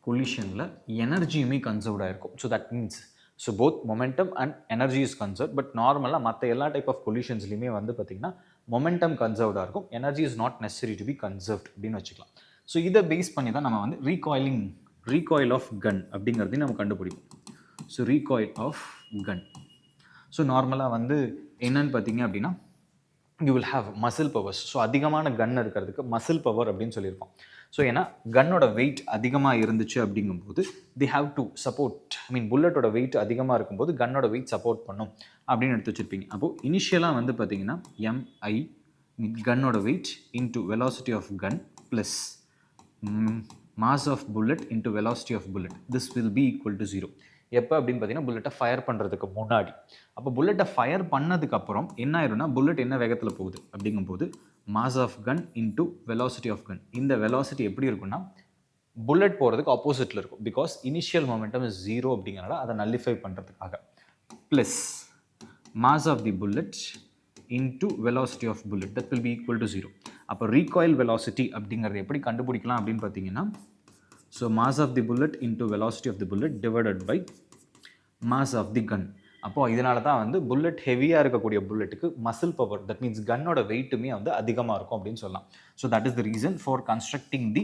collisionல எனர்ஜியுமே கன்சர்வ்ட் ஆயிருக்கும். So that means so both momentum and energy is conserve. But நார்மலாக மற்ற எல்லா டைப் ஆஃப் கொலிஷன்ஸ்லையுமே வந்து பார்த்திங்கன்னா மொமெண்டம் கன்சர்வ்டாக இருக்கும், energy is not necessary to be conserved அப்படின்னு வச்சுக்கலாம். ஸோ இதை பேஸ் பண்ணி தான் நம்ம வந்து ரீகாயில் ஆஃப் கன் அப்படிங்கிறதையும் நம்ம கண்டுபிடிப்போம். So recoil of gun. So நார்மலாக வந்து என்னன்னு பார்த்தீங்க அப்படின்னா, you will have muscle powers. So அதிகமான கன் இருக்கிறதுக்கு மசில் பவர் அப்படின்னு சொல்லியிருக்கோம். ஸோ ஏன்னா கன்னோட வெயிட் அதிகமாக இருந்துச்சு அப்படிங்கும்போது தி ஹாவ் டு சப்போர்ட், புல்லட்டோட வெயிட் அதிகமாக இருக்கும்போது கன்னோட வெயிட் சப்போர்ட் பண்ணும் அப்படின்னு எடுத்து வச்சுருப்பீங்க. அப்போது இனிஷியலாக வந்து பார்த்தீங்கன்னா எம்ஐ கன்னோட weight into velocity of gun plus mass of bullet into velocity of bullet, this will be equal to 0. எப்போ அப்படின்னு பார்த்தீங்கன்னா புல்லட்டை ஃபயர் பண்ணுறதுக்கு முன்னாடி. அப்போ புல்லட்டை ஃபயர் பண்ணதுக்கப்புறம் என்ன ஆயிரும்னா, புல்லட் என்ன வேகத்தில் போகுது அப்படிங்கும்போது mass of gun into velocity of gun. இந்த வெலாசிட்டி எப்படி இருக்குன்னா புல்லட் போகிறதுக்கு ஆப்போசிட்டில் இருக்கும். பிகாஸ் இனிஷியல் மொமெண்டம் இஸ் 0 அப்படிங்கிறனால அதை நல்லிஃபை பண்ணுறதுக்காக. Plus mass of the bullet into velocity of bullet, that will be equal to 0. அப்போ ரீகாயில் வெலாசிட்டி அப்படிங்கிறது எப்படி கண்டுபிடிக்கலாம் அப்படின்னு பார்த்தீங்கன்னா, so mass of the bullet into velocity of the bullet divided by mass of the gun. அப்போது இதனால தான் வந்து புல்லட் ஹெவியாக இருக்கக்கூடிய புல்லட்டுக்கு மசில் பவர், தட் மீன்ஸ் கன்னோட வெயிட்டுமே வந்து அதிகமாக இருக்கும் அப்படின்னு சொல்லலாம். So that is the reason for constructing the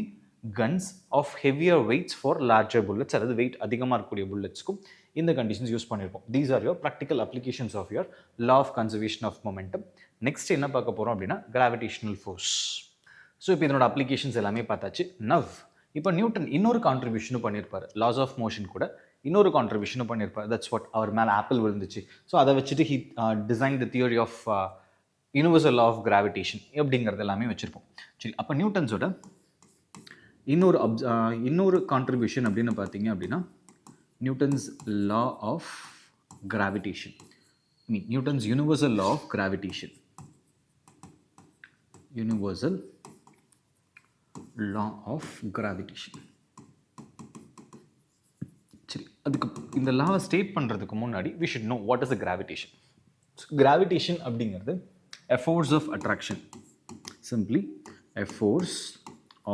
guns of heavier weights for larger bullets, அதாவது வெயிட் அதிகமாக இருக்கக்கூடிய புல்லட்ஸ்க்கும் இந்த கண்டிஷன்ஸ் யூஸ் பண்ணியிருக்கோம். These are your practical applications of your law of conservation of momentum. Next என்ன பார்க்க போகிறோம் அப்படின்னா கிராவிடேஷனல் ஃபோர்ஸ். ஸோ இப்போ இதனோட அப்ளிகேஷன்ஸ் எல்லாமே பார்த்தாச்சு. நவ் இப்போ நியூட்டன் இன்னொரு கான்ட்ரிபியூஷனும் பண்ணியிருப்பார், லாஸ் ஆஃப் மோஷன் கூட இன்னொரு கான்ட்ரிபியூஷனும் பண்ணியிருப்பார். தட்ஸ் வாட், அவர் மேலே ஆப்பிள் விழுந்துச்சு. ஸோ அதை வச்சுட்டு he design the theory of universal law of gravitation அப்படிங்கிறது எல்லாமே வச்சுருப்போம். சரி, அப்போ நியூட்டன்ஸோட இன்னொரு கான்ட்ரிபியூஷன் அப்படின்னு பார்த்தீங்க அப்படின்னா Newton's law of gravitation, Newton's universal law of gravitation, universal law of gravitation. சரி, அதுக்கு இந்த லாவை ஸ்டேட் பண்ணுறதுக்கு முன்னாடி we should know what is a gravitation. So, gravitation அப்படிங்கிறது a force of attraction, simply a force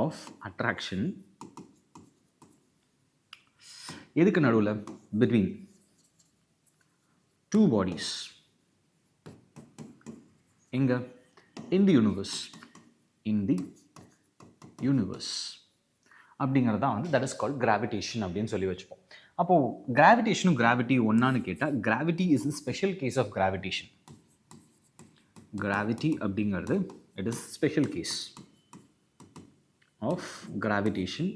of attraction எதுக்கு நடுவில், between two bodies எங்க, in the universe, in the universe அப்படிங்கிறது தான் வந்து தட் இஸ் கால்ட் கிராவிடேஷன் அப்படின்னு சொல்லி வச்சுப்போம். அப்போது கிராவிடேஷனும் கிராவிட்டி ஒன்னான்னு கேட்டால் gravity is the special case of gravitation. Gravity அப்படிங்கிறது it is special case of gravitation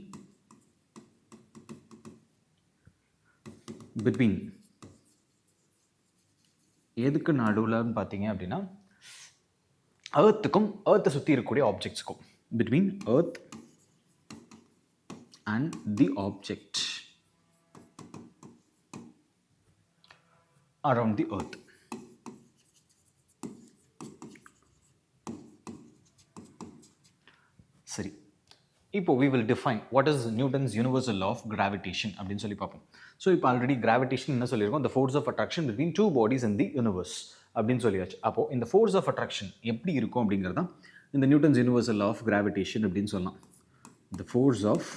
between எதுக்கு நடுவில்னு பார்த்தீங்க அப்படின்னா ஏர்த்துக்கும் ஏர்த்தை சுற்றி இருக்கக்கூடிய ஆப்ஜெக்ட்ஸுக்கும், between earth and the object around the earth. சரி, இப்போ we will define what is Newton's universal law of gravitation அப்படின்னு சொல்லி பார்ப்போம். ஸோ இப்போ ஆல்ரெடி கிராவிடேஷன் என்ன சொல்லியிருக்கோம், the force of attraction between two bodies in the universe அப்படின்னு சொல்லியாச்சு. அப்போது இந்த force of attraction எப்படி இருக்கும் அப்படிங்கிறது தான் இந்த Newton's universal law of gravitation அப்படின்னு சொல்லலாம். The force of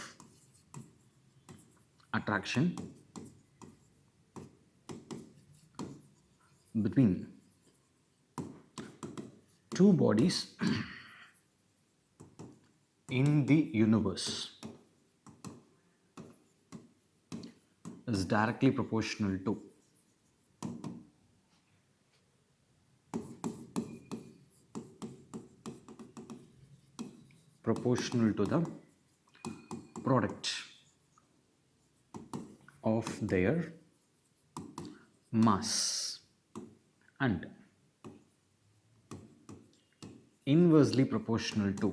attraction between two bodies in the universe is directly proportional to the product of their mass and inversely proportional to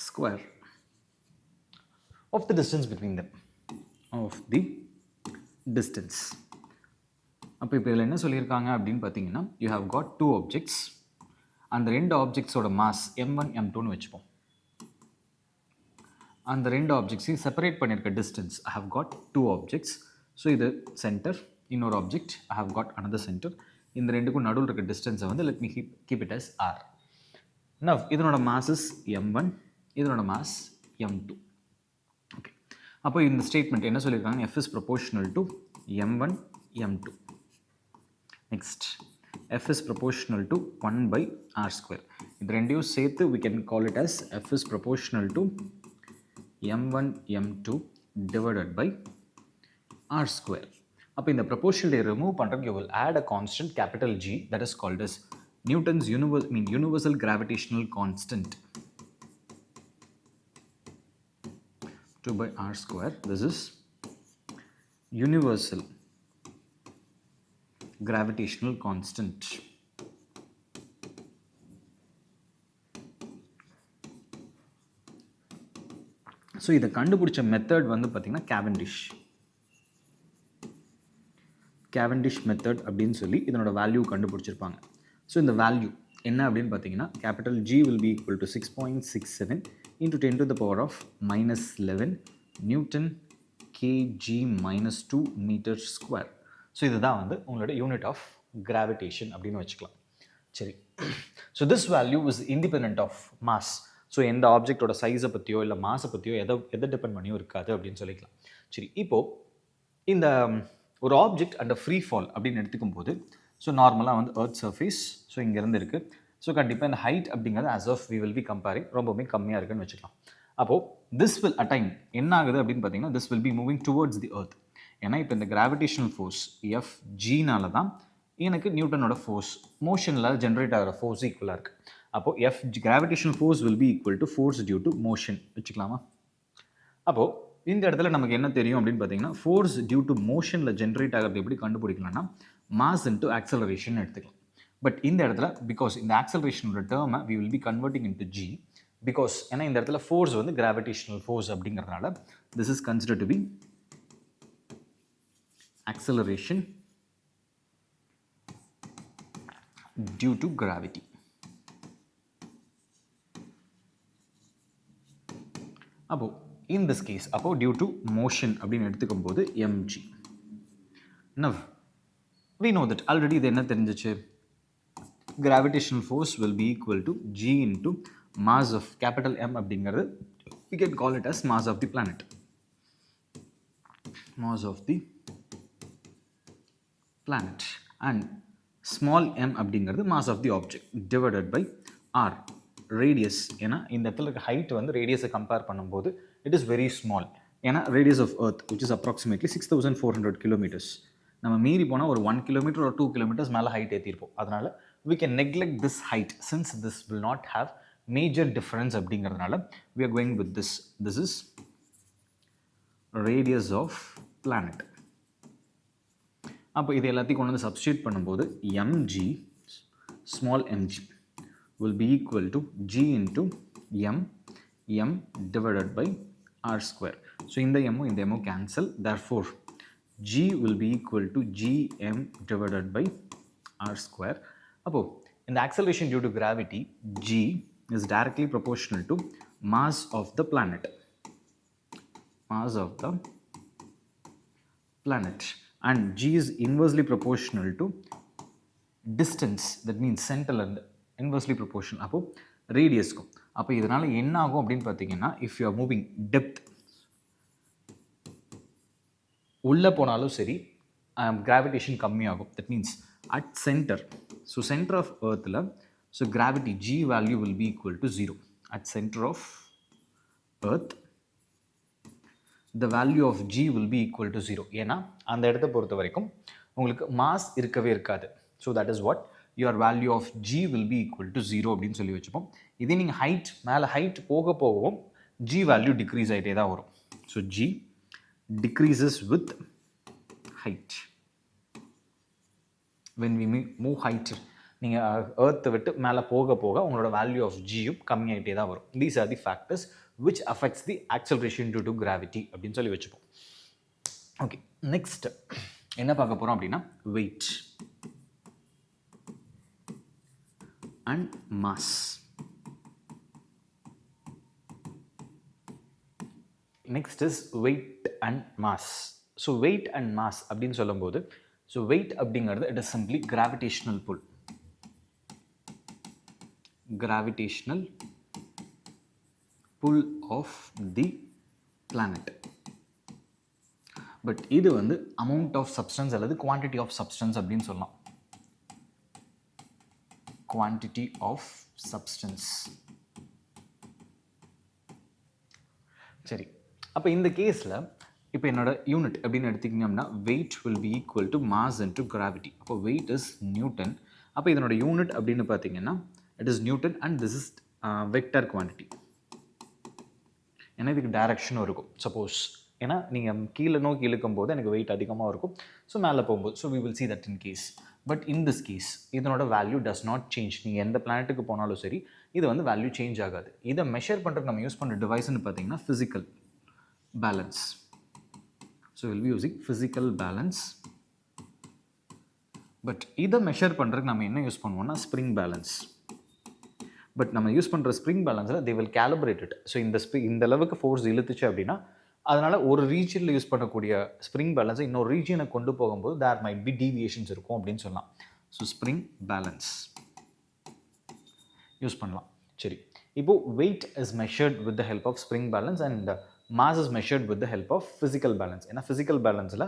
square of the distance between them, of the distance. அப்போ இப்போ இதில் என்ன சொல்லியிருக்காங்க அப்படின்னு பார்த்தீங்கன்னா, you have got two objects, அந்த ரெண்டு ஆப்ஜெக்ட்ஸோட மாஸ் m1 m2ன்னு வச்சுப்போம். அந்த ரெண்டு ஆப்ஜெக்ட்ஸையும் செப்பரேட் பண்ணியிருக்க distance I have got two objects. So இது சென்டர், இன்னொரு object I have got another centre. இந்த ரெண்டுக்கும் நடுவில் இருக்க டிஸ்டன்ஸை வந்து let me keep it as r. Now இதனோட மாஸ் இஸ் m1, இதனோட மாஸ் m2. ஓகே, அப்போ இந்த ஸ்டேட்மெண்ட் என்ன சொல்லியிருக்காங்க, f is proportional to m1 m2. Next, f is proportional to 1 by r square. இது ரெண்டையும் சேர்த்து we can call it as f is proportional to m1 m2 divided by r square. அப்போ இந்த proportionality remove பண்ணுறதுக்கு you will add a constant capital G that is called as Newton's universal gravitational constant 2 by r square. This is universal gravitational constant. So இதை கண்டுபிடிச்ச method வந்து பார்த்திங்கன்னா கேவெண்டிஷ் method அப்படின்னு சொல்லி இதனோட வேல்யூ கண்டுபிடிச்சிருப்பாங்க. ஸோ இந்த வேல்யூ என்ன அப்படின்னு பார்த்தீங்கன்னா, capital G will be equal to 6.67 into 10 to the power of minus 11 Newton kg minus 2 meter square. So இதுதான் வந்து உங்களோட யூனிட் ஆஃப் கிராவிடேஷன் அப்படின்னு வச்சுக்கலாம். சரி, so this value is independent of mass. So எந்த ஆப்ஜெக்டோட சைஸை பற்றியோ இல்லை மாஸை பற்றியோ எதை டிபெண்ட் பண்ணியோ இருக்காது அப்படின்னு சொல்லிக்கலாம். சரி, இப்போது இந்த ஒரு ஆப்ஜெக்ட் அண்ட் ஃப்ரீ ஃபால் அப்படின்னு எடுத்துக்கும் போது, ஸோ நார்மலாக வந்து எர்த் சர்ஃபேஸ், ஸோ இங்கேருந்து இருக்குது. ஸோ கண்டிப்பாக இந்த ஹைட் அப்படிங்கிறது as of we will be comparing ரொம்பவுமே கம்மியாக இருக்குன்னு வச்சுக்கலாம். அப்போது திஸ் வில் அட்டைன் என்ன ஆகுது அப்படின்னு பார்த்தீங்கன்னா, this will be moving towards the earth. ஏன்னா இப்போ இந்த கிராவிடேஷனல் ஃபோர்ஸ் FGனால தான் எனக்கு நியூட்டனோட ஃபோர்ஸ் மோஷனில் ஜென்ரேட் ஆகிற ஃபோர்ஸ் ஈக்குவலாக இருக்குது. அப்போது gravitational force will be equal to force due to motion வச்சுக்கலாமா? அப்போது இந்த இடத்துல நமக்கு என்ன தெரியும் அப்படின்னு பார்த்தீங்கன்னா, ஃபோர்ஸ் டியூ டு மோஷனில் ஜென்ரேட் ஆகிறது எப்படி கண்டுபிடிக்கலாம்னா, மாஸ் இன்ட்டு ஆக்சலரேஷன் எடுத்துக்கலாம். பட் இந்த இடத்துல பிகாஸ் இந்த ஆக்சலரேஷனோட டேர்மை we will be converting into G, because ஏன்னா இந்த இடத்துல ஃபோர்ஸ் வந்து கிராவிடேஷனல் ஃபோர்ஸ் அப்படிங்கிறதுனால this is consider to be acceleration due to gravity. அப்போ in this case அப்போ due to motion அப்படின்னு எடுத்துக்கும் போது mg. Now we know that already இது என்ன தெரிஞ்சிச்சு, gravitational force will be equal to g into mass of capital M அப்படிங்கிறது we can call it as mass of the planet, mass of the planet, and small m அப்படிங்கிறது mass of the object divided by r radius. ஏன்னா இந்த இடத்துல இருக்க height வந்து ரேடியஸை compare பண்ணும்போது it is very small. ஏன்னா radius of earth which is approximately 6400 kilometers. நம்ம மீறி போனால் ஒரு 1 kilometer or 2 kilometers மேலே ஹைட் ஏற்றிருப்போம். அதனால் we can neglect this height since this will not have major difference அப்படிங்கிறதுனால we are going with this. This is radius of planet. அப்போ இது எல்லாத்தையும் கொண்டு வந்து சப்ஸ்டியூட் பண்ணும்போது mg small mg will be equal to g into m divided by r square. So இந்த m cancel, therefore g will be equal to gm divided by r square. அப்போ இந்த acceleration due to gravity g is directly proportional to mass of the planet, mass of the planet, and g is inversely proportional to distance, that means center இருந்து inversely proportional அப்போ ரேடியஸ்க்கும். அப்போ இதனால் என்ன ஆகும் அப்படின்னு பார்த்தீங்கன்னா, if you are moving depth உள்ளே போனாலும் சரி கிராவிடேஷன் கம்மியாகும். that means at center, so center of earthல so gravity g value will be equal to 0 at center of earth. The value of g will be equal to 0. ஏன்னா அந்த இடத்தை பொறுத்த வரைக்கும் உங்களுக்கு மாஸ் இருக்கவே இருக்காது. So that is what your value of g will be equal to 0 அப்படின்னு சொல்லி வச்சுப்போம். இதே நீங்கள் ஹைட் மேலே ஹைட் போக போகவும் g வேல்யூ டிக்ரீஸ் ஆகிட்டே தான் வரும். So g decreases with height. when we move height, நீங்கள் earth விட்டு மேலே போக போக உங்களோட வேல்யூ ஆஃப் ஜியும் கம்மியாகிட்டே தான் வரும். these are the factors which affects the acceleration due to gravity அப்படின்னு சொல்லி வச்சுப்போம். ஓகே, நெக்ஸ்ட் என்ன பார்க்க போகிறோம் அப்படின்னா weight and mass. Next is weight and mass. So weight and mass அப்படின்னு சொல்லும்போது, so weight அப்படிங்கிறது it is simply gravitational pull. Gravitational pull of the planet. But இது வந்து amount of substance அல்லது quantity of substance அப்படின்னு சொல்லலாம். Quantity of substance. சரி, அப்போ இந்த கேஸில் இப்போ என்னோட யூனிட் அப்படின்னு எடுத்துக்கிட்டோம்னா weight will be equal to mass into gravity. அப்போ வெயிட் இஸ் நியூட்டன். அப்போ இதனோட யூனிட் அப்படின்னு பார்த்தீங்கன்னா it is newton and this is vector quantity. ஏன்னா இதுக்கு டைரக்ஷனும் இருக்கும். சப்போஸ் ஏன்னா நீங்கள் கீழே நோக்கி இழுக்கும் போது எனக்கு வெயிட் அதிகமாக இருக்கும், ஸோ மேலே போகும்போது. So we will see that in case. But in this case இதனோட வேல்யூ டஸ் நாட் சேஞ்ச். நீங்கள் எந்த பிளானட்டுக்கு போனாலும் சரி இது வந்து வேல்யூ சேஞ்ச் ஆகாது. இதை மெஷர் பண்ணுறதுக்கு நம்ம யூஸ் பண்ணுற டிவைஸ்ன்னு பார்த்தீங்கன்னா physical balance. So we'll be using physical balance. But either measure பண்றதுக்கு நம்ம என்ன யூஸ் பண்ணுவோம்னா spring balance. பட் நம்ம யூஸ் பண்ணுற ஸ்ப்ரிங் பேலன்ஸில் they will calibrate it. So இந்த அளவுக்கு ஃபோர்ஸ் இழுத்துச்சு அப்படின்னா அதனால் ஒரு ரீஜனில் யூஸ் பண்ணக்கூடிய ஸ்ப்ரிங் பேலன்ஸை இன்னொரு ரீஜனை கொண்டு போகும்போது தேர் மைட் பி டீவியேஷன்ஸ் இருக்கும் அப்படின்னு சொல்லலாம். ஸோ ஸ்ப்ரிங் பேலன்ஸ் யூஸ் பண்ணலாம். சரி, இப்போது weight is measured with the help of spring balance and mass is measured with the help of physical balance. ஏன்னா physical balanceல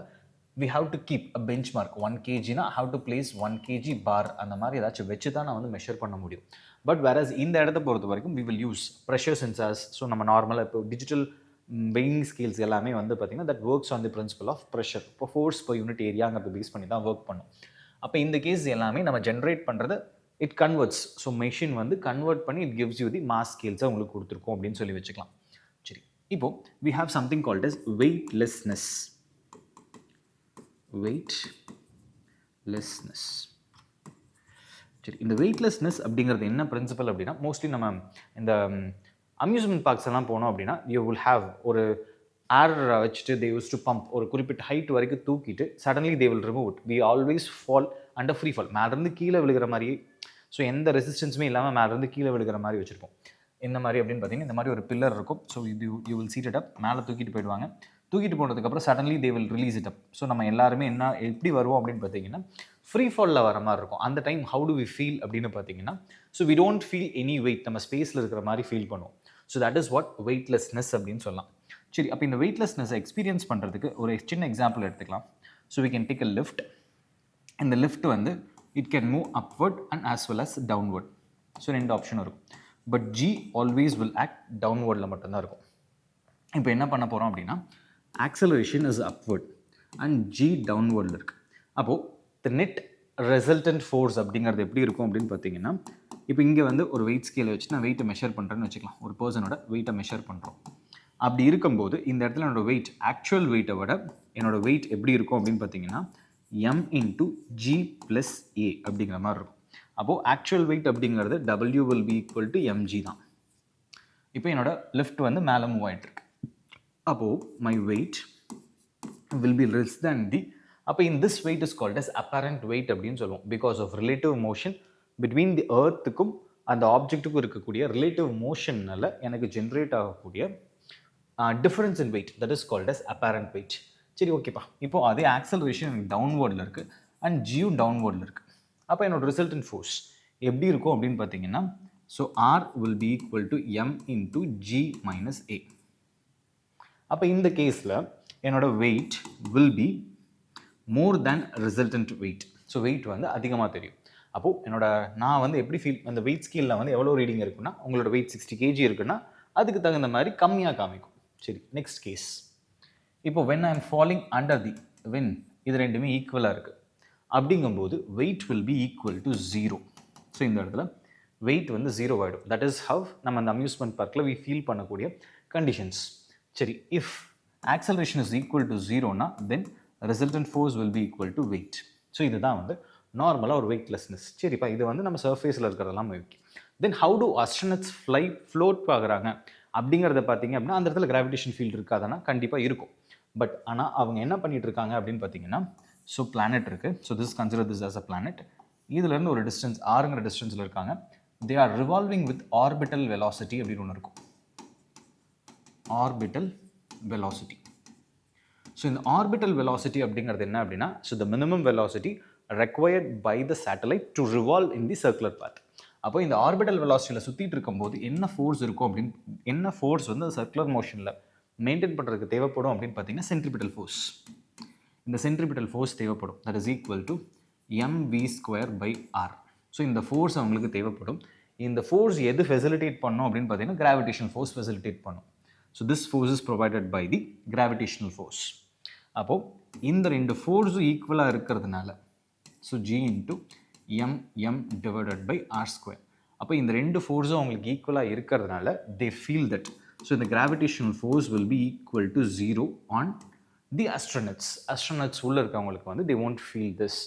we have to keep a benchmark. 1 kg na how to place 1 kg bar அந்த மாதிரி ஏதாச்சும் வச்சு தான் நான் வந்து measure பண்ண முடியும். பட் whereas இந்த இடத்த பொறுத்த வரைக்கும் we will use pressure sensors. So நம்ம நார்மலாக இப்போ டிஜிட்டல் வெயிங் ஸ்கேல்ஸ் எல்லாமே வந்து பார்த்திங்கன்னா that works on the principle of pressure. இப்போ ஃபோர்ஸ் per யூனிட் ஏரியாங்கிறத பேஸ் பண்ணி தான் ஒர்க் பண்ணும். அப்போ இந்த கேஸ் எல்லாமே நம்ம ஜென்ரேட் பண்ணுறது இட் கன்வெர்ட்ஸ். ஸோ மெஷின் வந்து கன்வெர்ட் பண்ணி it gives you the mass ஸ்கேல்ஸை உங்களுக்கு கொடுத்துருக்கோம் அப்படின்னு சொல்லி வச்சுக்கலாம். சரி, இப்போ we have something called as weightlessness. Weightlessness. சரி, இந்த வெயிட்லெஸ்னஸ் அப்படிங்கிறது என்ன பிரின்சிபல் அப்படின்னா மோஸ்ட்லி நம்ம இந்த அம்யூஸ்மெண்ட் பார்க்ஸ் எல்லாம் போனோம் அப்படின்னா யூ வில் ஹாவ் ஒரு ஏர் வச்சுட்டு தே யூஸ் டு பம்ப் ஒரு குறிப்பிட்ட ஹைட் வரைக்கும் தூக்கிட்டு suddenly they will remove it. We always fall under free fall. மேலேருந்து கீழே விழுகிற மாதிரியே, ஸோ எந்த ரெசிஸ்டன்ஸுமே இல்லாமல் மேலேருந்து கீழே விழுகிற மாதிரி வச்சுருப்போம். இந்த மாதிரி அப்படின்னு பார்த்தீங்கன்னா இந்த மாதிரி ஒரு பில்லர் இருக்கும். ஸோ இது you will seat it up. மேலே தூக்கிட்டு போயிடுவாங்க. தூக்கிட்டு போனதுக்கப்புறம் suddenly they will release it up. So நம்ம எல்லாருமே எப்படி வருவோம் அப்படின்னு பார்த்தீங்கன்னா ஃப்ரீ ஃபாலில் வர மாதிரி இருக்கும். அந்த time how to we feel அப்படின்னு பார்த்தீங்கன்னா so we don't feel any weight. நம்ம ஸ்பேஸில் இருக்கிற மாதிரி ஃபீல் பண்ணுவோம். So that is what weightlessness அப்படின்னு சொல்லலாம். சரி, அப்போ இந்த வெயிட்லெஸ்னஸை எக்ஸ்பீரியன்ஸ் பண்ணுறதுக்கு ஒரு சின்ன எக்ஸாம்பிள் எடுத்துக்கலாம். So we can take a lift. இந்த லிஃப்ட் வந்து it can move upward and as well as downward. So ரெண்டு ஆப்ஷனும் இருக்கும். But G always will act டவுன்வர்டில் மட்டும்தான் இருக்கும். இப்போ என்ன பண்ண போகிறோம் அப்படின்னா acceleration is upward and G டவுன்வர்டில் இருக்குது. அப்போது த நெட் ரெசல்டன்ட் ஃபோர்ஸ் அப்படிங்கிறது எப்படி இருக்கும் அப்படின்னு பார்த்தீங்கன்னா இப்போ இங்கே வந்து ஒரு வெயிட் ஸ்கேலை வச்சு நான் வெயிட்டை மெஷர் பண்ணுறேன்னு வச்சுக்கலாம். ஒரு பர்சனோட வெயிட்டை மெஷர் பண்ணுறோம். அப்படி இருக்கும்போது இந்த இடத்துல என்னோடய வெயிட் ஆக்சுவல் வெயிட்டை விட என்னோடய வெயிட் எப்படி இருக்கும் அப்படின்னு பார்த்தீங்கன்னா M into G plus A அப்படிங்கிற மாதிரி இருக்கும். அப்போது ஆக்சுவல் வெயிட் அப்படிங்கிறது W will be equal to mg தான். இப்போ என்னோட லிஃப்ட் வந்து மேலே மூவ் ஆகிட்டுருக்கு. அப்போது my weight will be less than the. அப்போ in this weight is called as apparent weight அப்படின்னு சொல்லுவோம். Because of relative motion between the எர்த்துக்கும் அந்த ஆப்ஜெக்ட்டுக்கும் இருக்கக்கூடிய ரிலேட்டிவ் மோஷனால் எனக்கு ஜென்ரேட் ஆகக்கூடிய difference in weight that is called as apparent weight. சரி, ஓகேப்பா. இப்போது அதே ஆக்சலரேஷன் எனக்கு டவுன்வர்டில் இருக்குது அண்ட் ஜியும் டவுன்வர்டில் இருக்குது. அப்போ என்னோட ரிசல்டன்ட் ஃபோர்ஸ் எப்படி இருக்கும் அப்படின்னு பார்த்தீங்கன்னா so R will be equal to M into G minus A. அப்போ இந்த கேஸில் என்னோட weight will be more than resultant weight. So weight வந்து அதிகமாக தெரியும். அப்போது என்னோட நான் வந்து எப்படி ஃபீல் அந்த வெயிட் ஸ்கேலில் வந்து எவ்வளோ ரீடிங் இருக்குன்னா உங்களோட வெயிட் 60 kg இருக்குன்னா அதுக்கு தகுந்த மாதிரி கம்மியாக காமிக்கும். சரி, நெக்ஸ்ட் கேஸ். இப்போ when I am falling under the when இது ரெண்டுமே ஈக்குவலாக இருக்குது அப்படிங்கும்போது weight will be equal to 0. So இந்த இடத்துல வெயிட் வந்து 0 ஆகிடும். தட் இஸ் ஹவ் நம்ம அந்த அம்யூஸ்மெண்ட் பார்க்கில் வி ஃபீல் பண்ணக்கூடிய கண்டிஷன்ஸ். சரி, if acceleration is equal to 0னா then resultant force will be equal to weight. So இதுதான் வந்து நார்மலாக ஒரு வெயிட்லெஸ்னஸ். சரிப்பா, இது வந்து நம்ம சர்ஃபேஸில் இருக்கிறதெல்லாம் okay. Then how to astronauts float ஆகுறாங்க அப்படிங்கிறத பார்த்தீங்க அப்படின்னா அந்த இடத்துல கிராவிடேஷன் ஃபீல்டு இருக்காதுன்னா கண்டிப்பாக இருக்கும். பட் ஆனால் அவங்க என்ன பண்ணிட்டு இருக்காங்க அப்படின்னு பார்த்தீங்கன்னா, ஸோ பிளானட் இருக்குது. So this consider this as a planet. இதுலேருந்து ஒரு டிஸ்டன்ஸ் ஆறுங்கிற டிஸ்டன்ஸில் இருக்காங்க. They are revolving with orbital velocity அப்படின்னு ஒன்று இருக்கும். Orbital velocity. ஸோ இந்த ஆர்பிட்டல் வெலாசிட்டி அப்படிங்கிறது என்ன அப்படின்னா, so the minimum velocity required by the satellite to revolve in the circular path. அப்போ இந்த ஆர்பிட்டல் வெலாசிட்டியில் சுற்றிட்டு இருக்கும்போது என்ன ஃபோர்ஸ் இருக்கும் அப்படின்னு, என்ன ஃபோர்ஸ் வந்து சர்க்குலர் மோஷனில் மெயின்டைன் பண்ணுறதுக்கு தேவைப்படும் அப்படின்னு பார்த்தீங்கன்னா சென்ட்ரிபிட்டல் ஃபோர்ஸ். இந்த சென்ட்ரிபிட்டல் ஃபோர்ஸ் தேவைப்படும். That is equal to mv²/r. So இந்த ஃபோர்ஸ் அவங்களுக்கு தேவைப்படும். இந்த ஃபோர்ஸ் எது ஃபெசிலிட்டேட் பண்ணும் அப்படின்னு பார்த்தீங்கன்னா கிராவிடேஷனல் ஃபோர்ஸ் ஃபெசிலிட்டேட் பண்ணும். So this force is provided by the gravitational force. அப்போது இந்த ரெண்டு ஃபோர்ஸும் ஈக்குவலாக இருக்கிறதுனால so g into mm divided by r². அப்போ இந்த ரெண்டு ஃபோர்ஸும் அவங்களுக்கு ஈக்குவலாக இருக்கிறதுனால தே ஃபீல் தட் ஸோ இந்த gravitational force will be equal to 0 on the astronauts உள்ள இருக்கவங்களுக்கு வந்து தே won't ஃபீல் திஸ்.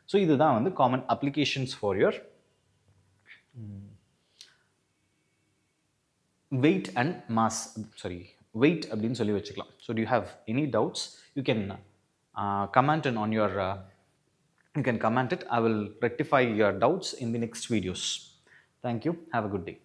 ஸோ இதுதான் வந்து common applications for your weight and mass, weight அப்படின்னு சொல்லி வச்சுக்கலாம். So do you have any doubts? You can comment on your you can comment it. I will rectify your doubts in the next videos. Thank you. Have a good day.